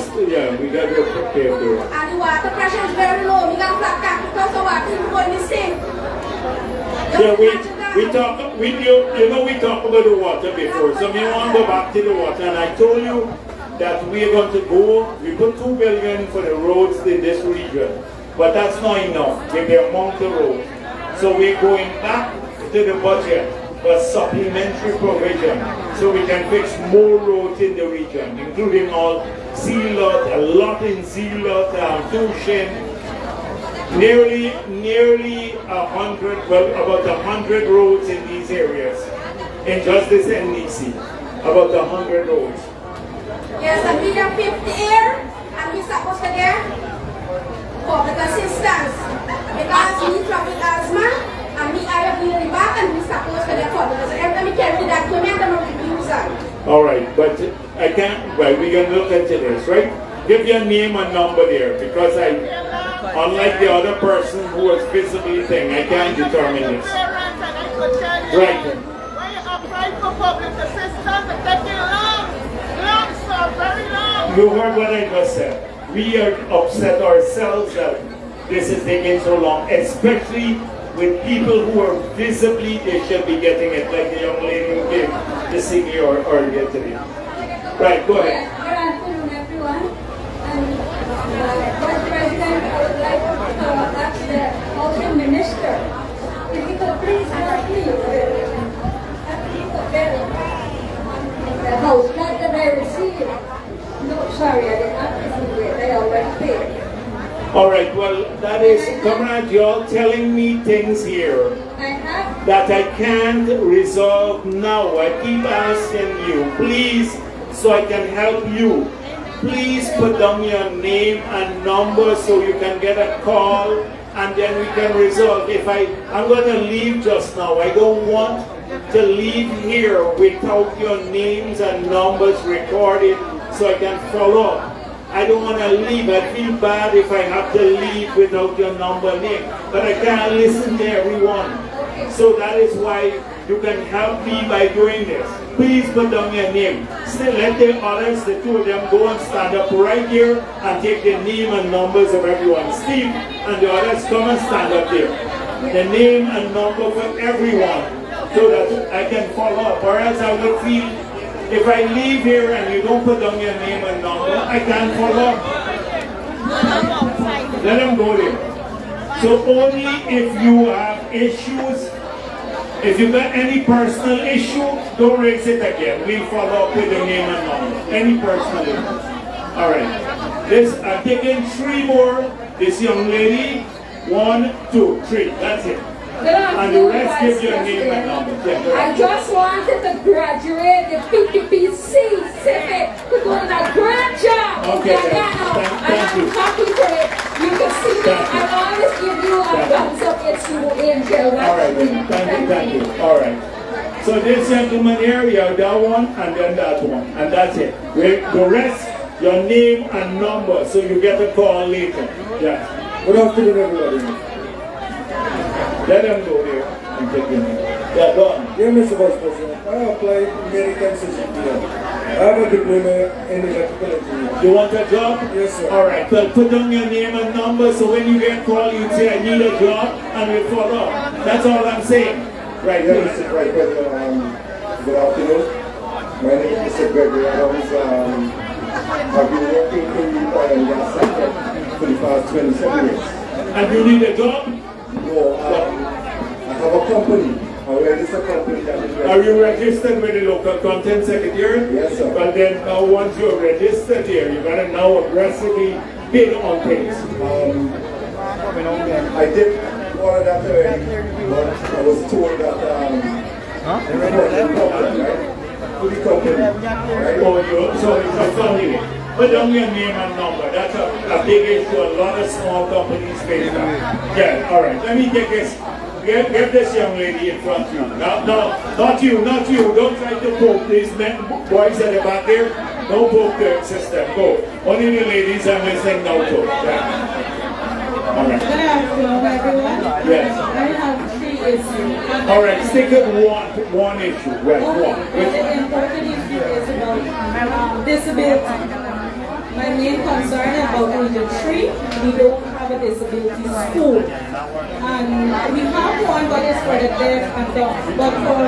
we gotta prepare for it. And the water pressure is very low. You got flat cap because the water is going to sink. Yeah, we talk, we talked about the water before, so we want to go back to the water, and I told you that we're going to go, we put $2 billion for the roads in this region, but that's not enough with the amount of roads. So we're going back to the budget for supplementary provision, so we can fix more roads in the region, including all Sea-Lot, a lot in Sea-Lot, Tushin, nearly 100, well, about 100 roads in these areas. In just this NDC, about 100 roads. Yes, and we have 50 here, and we're supposed to get public assistance. Because we trouble with asthma, and we are in the back, and we're supposed to get public assistance. Every time we carry the document, I'm going to use that. All right, but I can't, well, we're going to look into this, right? Give your name and number there, because unlike the other person who was visibly thing, I can't determine this. Right. When you apply for public assistance, it's taking long, sir, very long. You heard what I just said. We are upset ourselves that this is taking so long, especially with people who are visibly, they should be getting it, like the young lady who gave the CD or get today. Right, go ahead. Good afternoon, everyone. Vice President, I would like to ask the housing minister if he could please help me with the house not that I received. No, sorry, I did not receive it. I already paid. All right, well, that is, comrade, you're telling me things here that I can't resolve now. I keep asking you, please, so I can help you. Please put down your name and number so you can get a call and then we can resolve. I'm going to leave just now. I don't want to leave here without your names and numbers recorded so I can follow up. I don't want to leave. I feel bad if I have to leave without your number and name. But I can't listen to everyone. So that is why you can help me by doing this. Please put down your name. Still let the others, the two of them, go and stand up right here and take the name and numbers of everyone. Steve and the others, come and stand up there. The name and number for everyone so that I can follow up. Or else I will feel, if I leave here and you don't put down your name and number, I can't follow up. Let them go there. So only if you have issues, if you got any personal issue, don't raise it again. We'll follow up with the name and number. Any personal issue. All right. This, I'm taking 3 more. This young lady, 1, 2, 3. That's it. And the rest give your name and number. I just wanted to graduate the PPPC civic to go to that grand job. Okay, and I'm happy for it. You can see me. I always give you a thumbs up. It's you, Angel. All right, thank you. All right. So this gentleman here, you have that one and then that one. And that's it. The rest, your name and number, so you get a call later. Yeah. Good afternoon, everybody. Let them go there and take your name. Yeah, go on. Dear Mr. Vice President, I applied American citizenship. have a diploma in electrical engineering. You want a job? Yes, sir. All right. Well, put down your name and number so when you get called, you say, I need a job, and we'll follow up. That's all I'm saying. Right, Yeah, please. Mr. Vice President, good afternoon. My name is Mr. Gregory Adams. I've been working in the oil and gas sector for the past 27 years. And you need a job? No, I have a company. I registered a company that is registered. Are you registered with the local content secretary? Yes, sir. But then now once you're registered there, you gotta now aggressively bid on things. I did all of that already, but I was told that to the company, right? Oh, so it's a family. Put down your name and number. That's a big issue. A lot of small companies face that. Yeah, all right. Let me take this. Get this young lady in front of you. No, not you. Don't try to poke these men, boys at the back there. Don't poke the sister. Go. Only the ladies I'm listening now to. Yeah. All right. Good afternoon, everyone. Yes. I have 3 issues. All right. Stick at one issue. Right. One. The important issue is about disability. My main concern about Region 3, we don't have a disability school. And we have one, but it's for the deaf and dumb. But for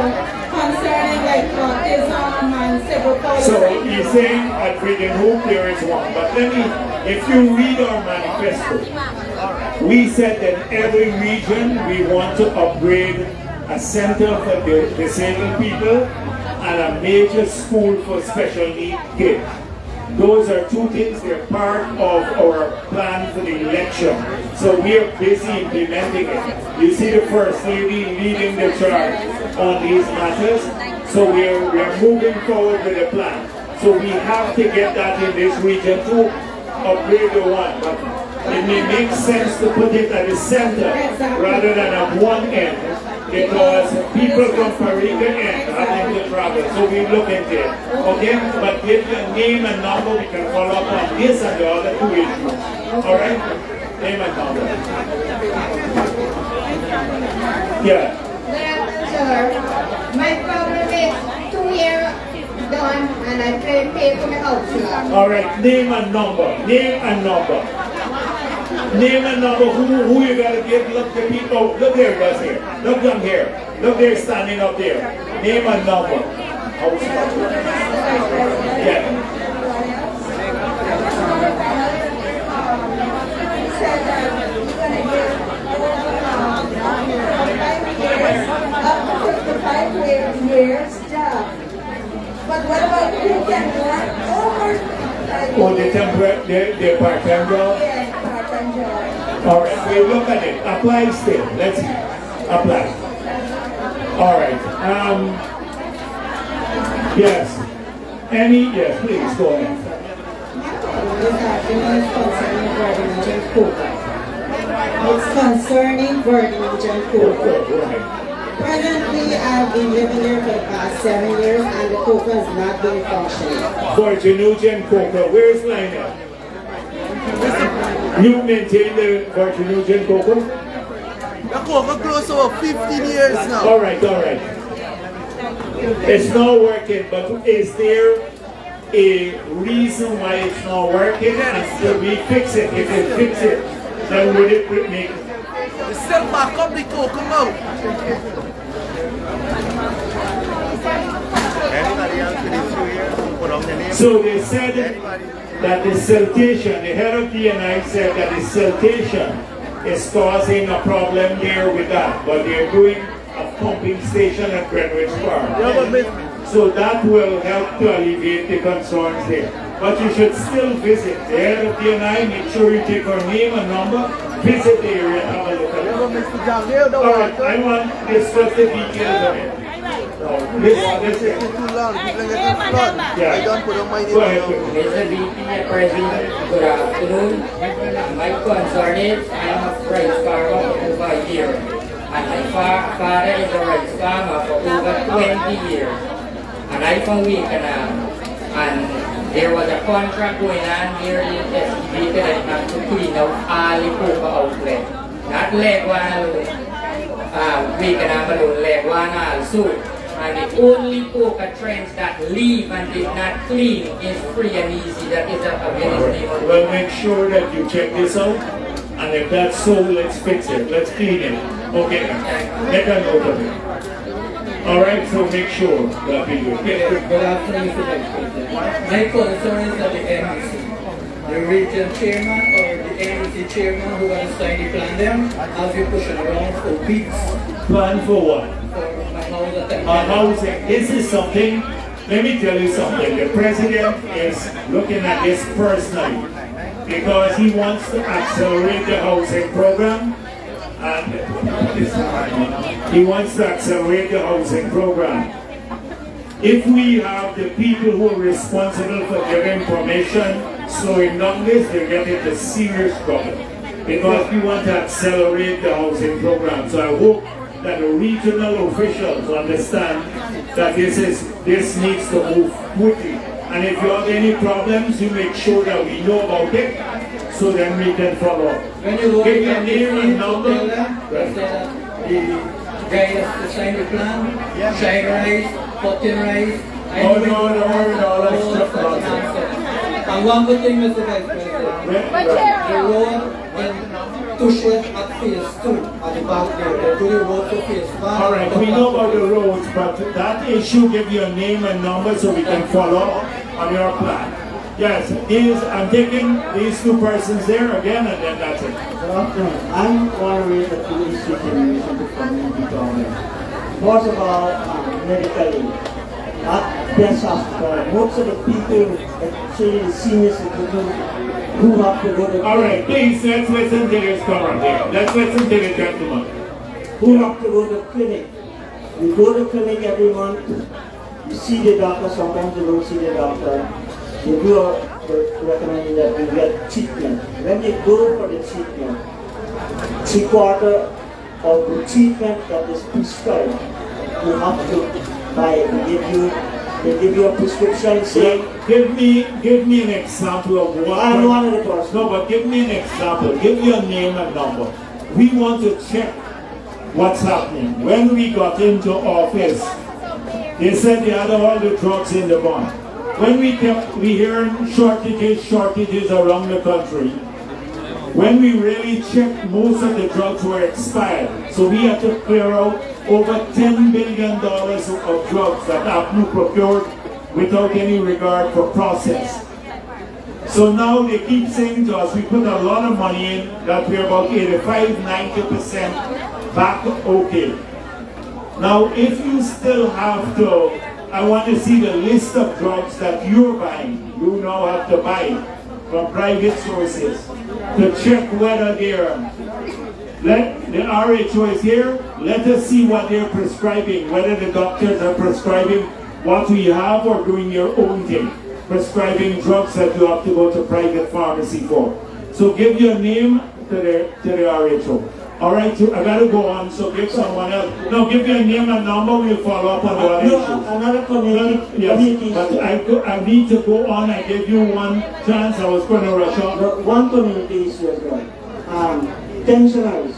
concerning like autism and cerebral palsy. So you're saying at Region Hope there is one. But let me, if you read our manifesto, we said that every region we want to upgrade a center for the disabled people and a major school for special needs kids. Those are 2 things, they're part of our plan for the election. So we are busy implementing it. You see the First Lady leading the charge on these matters. So we are moving forward with the plan. So we have to get that in this region to upgrade the one. But it may make sense to put it at the center rather than at one end. Because people from Parika end having to travel, so we look into it. Okay, but give your name and number, we can follow up on this and the other 2 issues. Alright? Name and number. Yeah. Sir, my problem is 2 years done and I pay for my house. Alright, name and number. Name and number. Name and number, who you gotta give, look the people, look there, guys here, look down here, look there standing up there, name and number. Yeah. Up to 55 years job. But what about who can work over? Oh, the part-time job? Yes, part-time job. All right, we look at it. Apply still. Let's see. Apply. All right. Yes. Yes, please go ahead. It's concerning Virgin Coca. Presently, I've been living there for the past 7 years and the coca is not being functioning. Virgin Coca. Where's Lionel? You maintain the Virgin Coca? The coca close over 15 years now. All right. It's not working, but is there a reason why it's not working? And so we fix it. If we fix it, then would it make We still back up the coca now. Anybody else with this 2 years? Put on the name. So they said that the siltation, the head of DNI said that the siltation is causing a problem there with that, but they're doing a pumping station at Greenwich Park. So that will help to alleviate the concerns there. But you should still visit the head of DNI, make sure you take her name and number, visit the area and have a look at it. Alright, I want to discuss the details of it. This is too long. People get the flood. I don't put on my name. Mr. VP, President, good afternoon. My concern is I am a rice farmer for over a year. And my father is a rice farmer for over 20 years. And I from Guyanese. And there was a contract going on here in STV that I have to clean out all the coca outlet. Not leg one alone. Guyanese alone, leg one also. And the only poker trench that leave and did not clean is free and easy. That is a Guyanese name. Well, make sure that you check this out. And if that's so, let's fix it. Let's clean it. Okay. Make a note of it. Alright, so make sure that we do. Good afternoon, Mr. Vice President. My concern is that the NEC, the region chairman or the NEC chairman who going to sign the plan there, has been pushing around for weeks. Plan for what? For my house at housing. This is something, let me tell you something. The president is looking at this personally because he wants to accelerate the housing program. And he wants to accelerate the housing program. If we have the people who are responsible for giving permission slowing down this, they get into serious trouble because we want to accelerate the housing program. So I hope that the regional officials understand that this needs to move quickly. And if you have any problems, you make sure that we know about it, so then we can follow up. When you Give your name and number. the guy has to sign the plan, shine rice, cotton rice. No, let's just And one good thing, Mr. Vice President, the road when Tushes at phase 2 at the back there, they're doing road to phase 1. Alright, we know about the roads, but that issue, give your name and number so we can follow up on your plan. Yes, I'm taking these two persons there again, and then that's it. Good afternoon. I'm one of the police in relation to community government. First of all, medically, not best hospital. Most of the people, especially the senior citizens, who have to go to... Alright, please, let's listen to this comment here. Let's listen to the gentleman. Who have to go to clinic. You go to clinic every month, you see the doctor, sometimes you don't see the doctor. They do recommend that you get treatment. When you go for the treatment, 3/4 of the treatment that is prescribed, you have to buy it. They give you a prescription saying... Give me an example of what... I'm one of the persons. No, but give me an example. Give your name and number. We want to check what's happening. When we got into office, they said they had all the drugs in the bond. When we hearing shortages around the country, when we really checked, most of the drugs were expired. So we had to clear out over $10 billion of drugs that APNU procured without any regard for process. So now they keep saying to us, we put a lot of money in, that we're about 85–90% back okay. Now if you still have to, I want to see the list of drugs that you're buying. You now have to buy from private sources to check whether they're... The RHO is here. Let us see what they're prescribing, whether the doctors are prescribing what we have or doing your own thing, prescribing drugs that you have to go to private pharmacy for. So give your name to the RHO. All right, I gotta go on, so give someone else. No, give your name and number, we'll follow up on the other issues. Another community. Yes, but I need to go on. I gave you one chance, I was going to rush on. One community issue as well. Pensioners,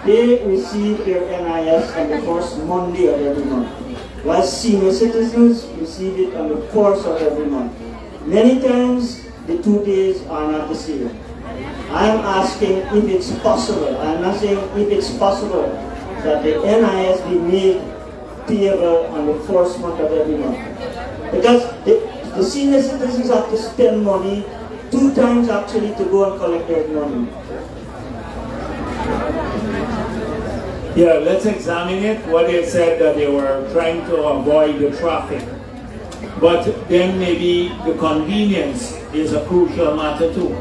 they receive their NIS on the first Monday of every month, while senior citizens receive it on the 4th of every month. Many times, the 2 days are not the same. I am asking if it's possible, I'm not saying if it's possible, that the NIS be made payable on the 1st month of every month. Because the senior citizens have to spend money 2 times actually to go and collect their money. Yeah, let's examine it. What they said that they were trying to avoid the traffic. But then maybe the convenience is a crucial matter too.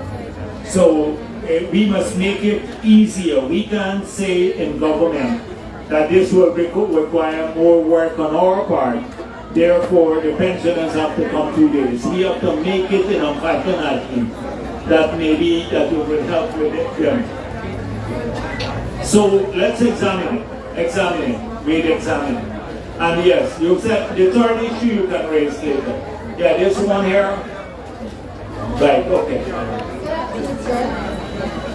So we must make it easier. We can't say in government that this will require more work on our part. Therefore, the pensioners have to come 2 days. We have to make it in a fashion that maybe that will help with them. So let's examine it. We'll examine it. And yes, you said the third issue you can raise later. Yeah, this one here. Right, okay.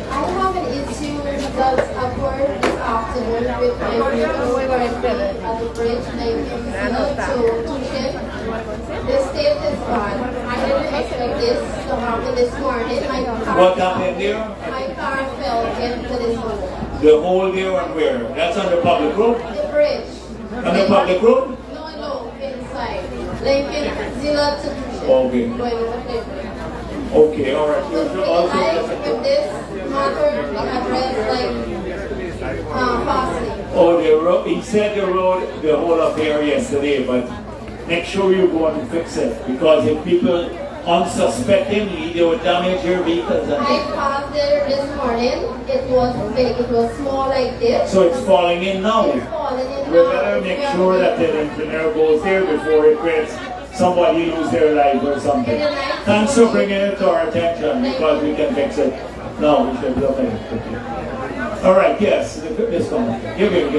I have an issue because of work. afternoon with my friend of the bridge, to Tushin. The state is gone. I didn't expect this to happen this morning. What happened there? My car fell into this hole. The hole there and where? That's on the public road? The bridge. On the public road? No, inside. Linking Zilla to Tushin. Okay. Going over there. Okay, all right. With this matter, we addressed fastly. Oh, the road. He said the road, the whole affair yesterday, but make sure you go and fix it because if people unsuspectingly they would damage your vehicles. I passed there this morning. It was big. It was small like this. So it's falling in now. It's falling in We better make sure that the engineer goes there before it creates somebody lose their life or something. Thanks for bringing it to our attention because we can fix it. No, we should look at it. All right, yes, this one. Give him.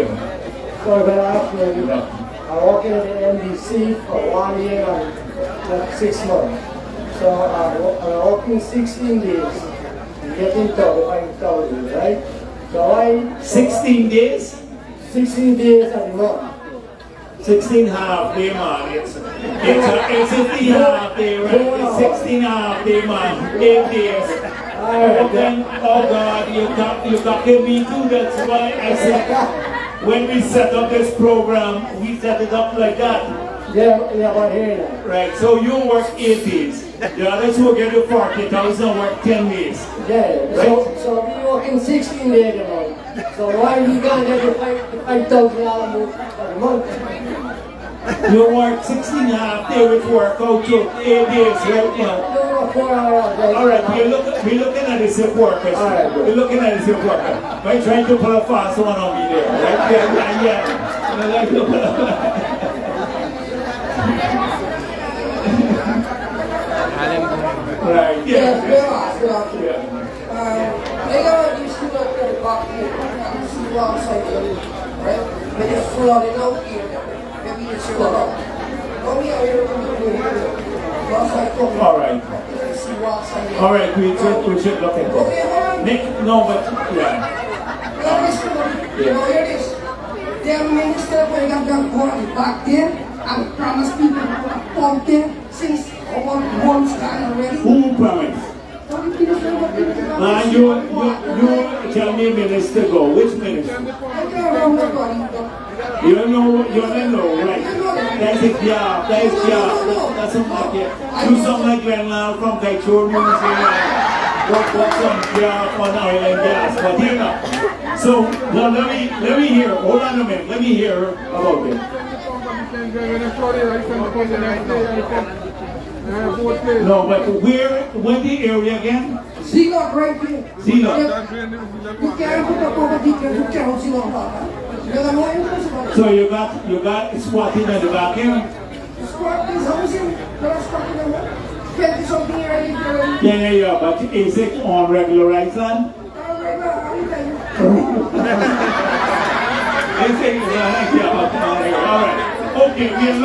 So good afternoon. I work in the NBC for 1 year and 6 months. So I'm working 16 days, getting 35,000, right? So I 16 days? 16 days a month. 16 half day, man. It's 16 half day, right? It's 16 half day, man. 8 days. Then, oh God, you got me too. That's why I said when we set up this program, we set it up like that. Yeah, but here. Right, so you work 8 days. The others who get you 40,000 work 10 days. Yeah, right? So we working 16 days a month. So why we gonna get the $5,000 a month? You work 16 half day with work out to 8 days, right? No, 4 hours. All right, we're looking at the sick workers. We're looking at the sick worker. Right, trying to pull a fast one on me there. Right? Yeah. Right, yeah. They got used to look at the back here. You see the outside here, right? When it's flooded out here, maybe it's flooded out. Come here, all right. All right, we should look at that. Nick, no, but yeah. You know, here it is. Their minister, when they got that body back there, and promised people to pump there since over months time already. Who promised? Man, you tell me minister go. Which minister? You don't know, right? That's a job. That's something like that. Do something like Glenn from Kaichur Museum. Work some job on oil and gas. But here now. So now let me hear. Hold on a minute. Let me hear about it. No, but when the area again? Zilla right here. Zilla. You can't put up over details, you can't see no back. So you got squatting at the back here? Squat is housing, not squatting in what? 20 something already. Yeah, but is it on regularized land? All right. Okay, we'll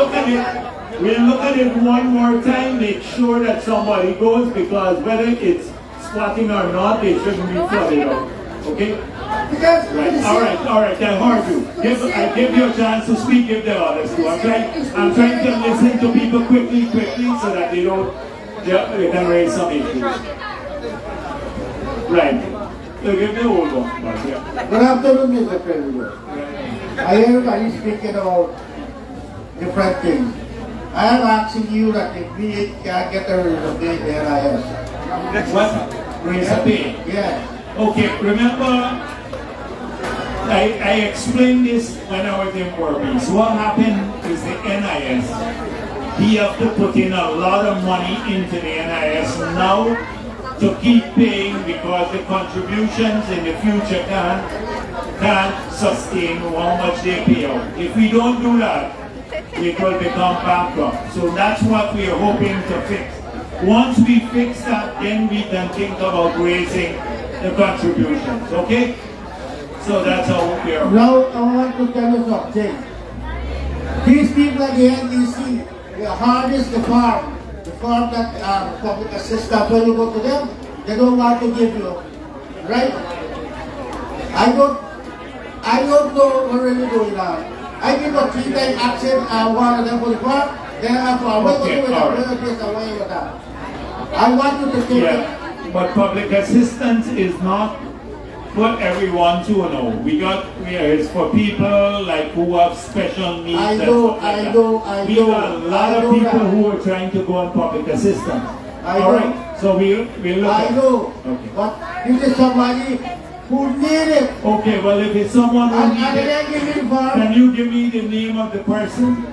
look at it one more time, make sure that somebody goes, because whether it's squatting or not, they shouldn't be flooded out. Okay? Right. All right, I heard you. I give you a chance to speak, give the others too. I'm trying to listen to people quickly, so that they can raise some issues. Right. So give the old one. Yeah. Good afternoon, Mr. President. I hear everybody speaking about different things. I am asking you that if we can get a raise of pay, there I am. What? Raise of pay? Yeah. Okay, remember, I explained this when I was in Worby. So what happened is the NIS, he have to put in a lot of money into the NIS now to keep paying, because the contributions in the future can't sustain how much they pay out. If we don't do that, it will become bankrupt. So that's what we are hoping to fix. Once we fix that, then we can think about raising the contributions, okay? So that's how we are. Now I want to tell you something. These people at the NDC, they harness the farm that public assistance. When you go to them, they don't want to give you, right? I I don't know what really going on. I give a 3-day action, one of them for the park, then after I wait Okay, with all right. away with that. I want you to take it. Yeah, but public assistance is not for everyone to know. It's for people like who have special needs. I and know, stuff like I that. know, I We know. got a lot I of know people that. who are trying to go on public assistance. I All know. right, so we'll look I at it. know, Okay. but this is somebody who need it. Okay, well if it's someone who And needs then it, give me for. can you give me the name of the person?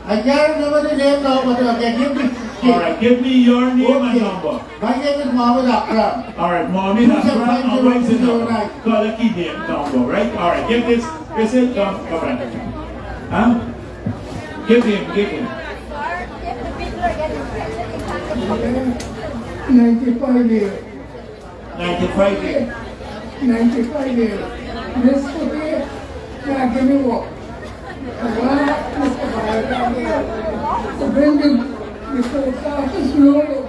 I can't remember the name now, but I can give me. All right, give me your name and number. My name is Mohammed Akram. All right, Mohammed Akram, and what's the number? Call a key name number, right? All right, give this it, come on. Huh? Give him. 95 years. 95 years. 95 years. This today, can give me what? To bring the post office logo.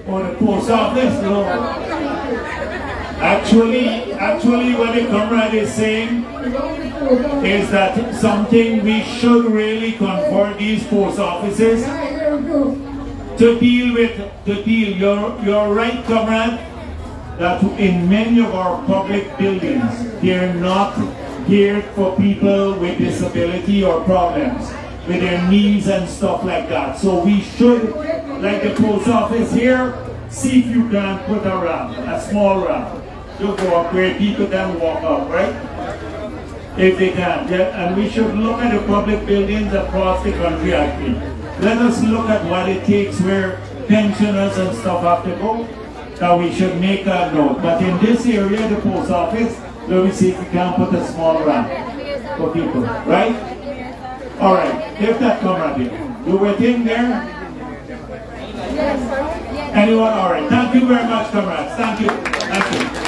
On the post office, no. Actually, what the comrade is saying is that something we should really convert these post offices to deal. You're right, comrade, that in many of our public buildings, they're not geared for people with disability or problems with their needs and stuff like that. So we should, like the post office here, see if you can put a ramp, a small ramp, to go up where people can walk up, right? If they can. Yeah, and we should look at the public buildings across the country actually. Let us look at what it takes where pensioners and stuff have to go, that we should make a note. But in this area, the post office, let me see if we can put a small ramp for people, right? All right, if that comrade here. You were in there? Anyone? All right. Thank you very much, comrades. Thank you.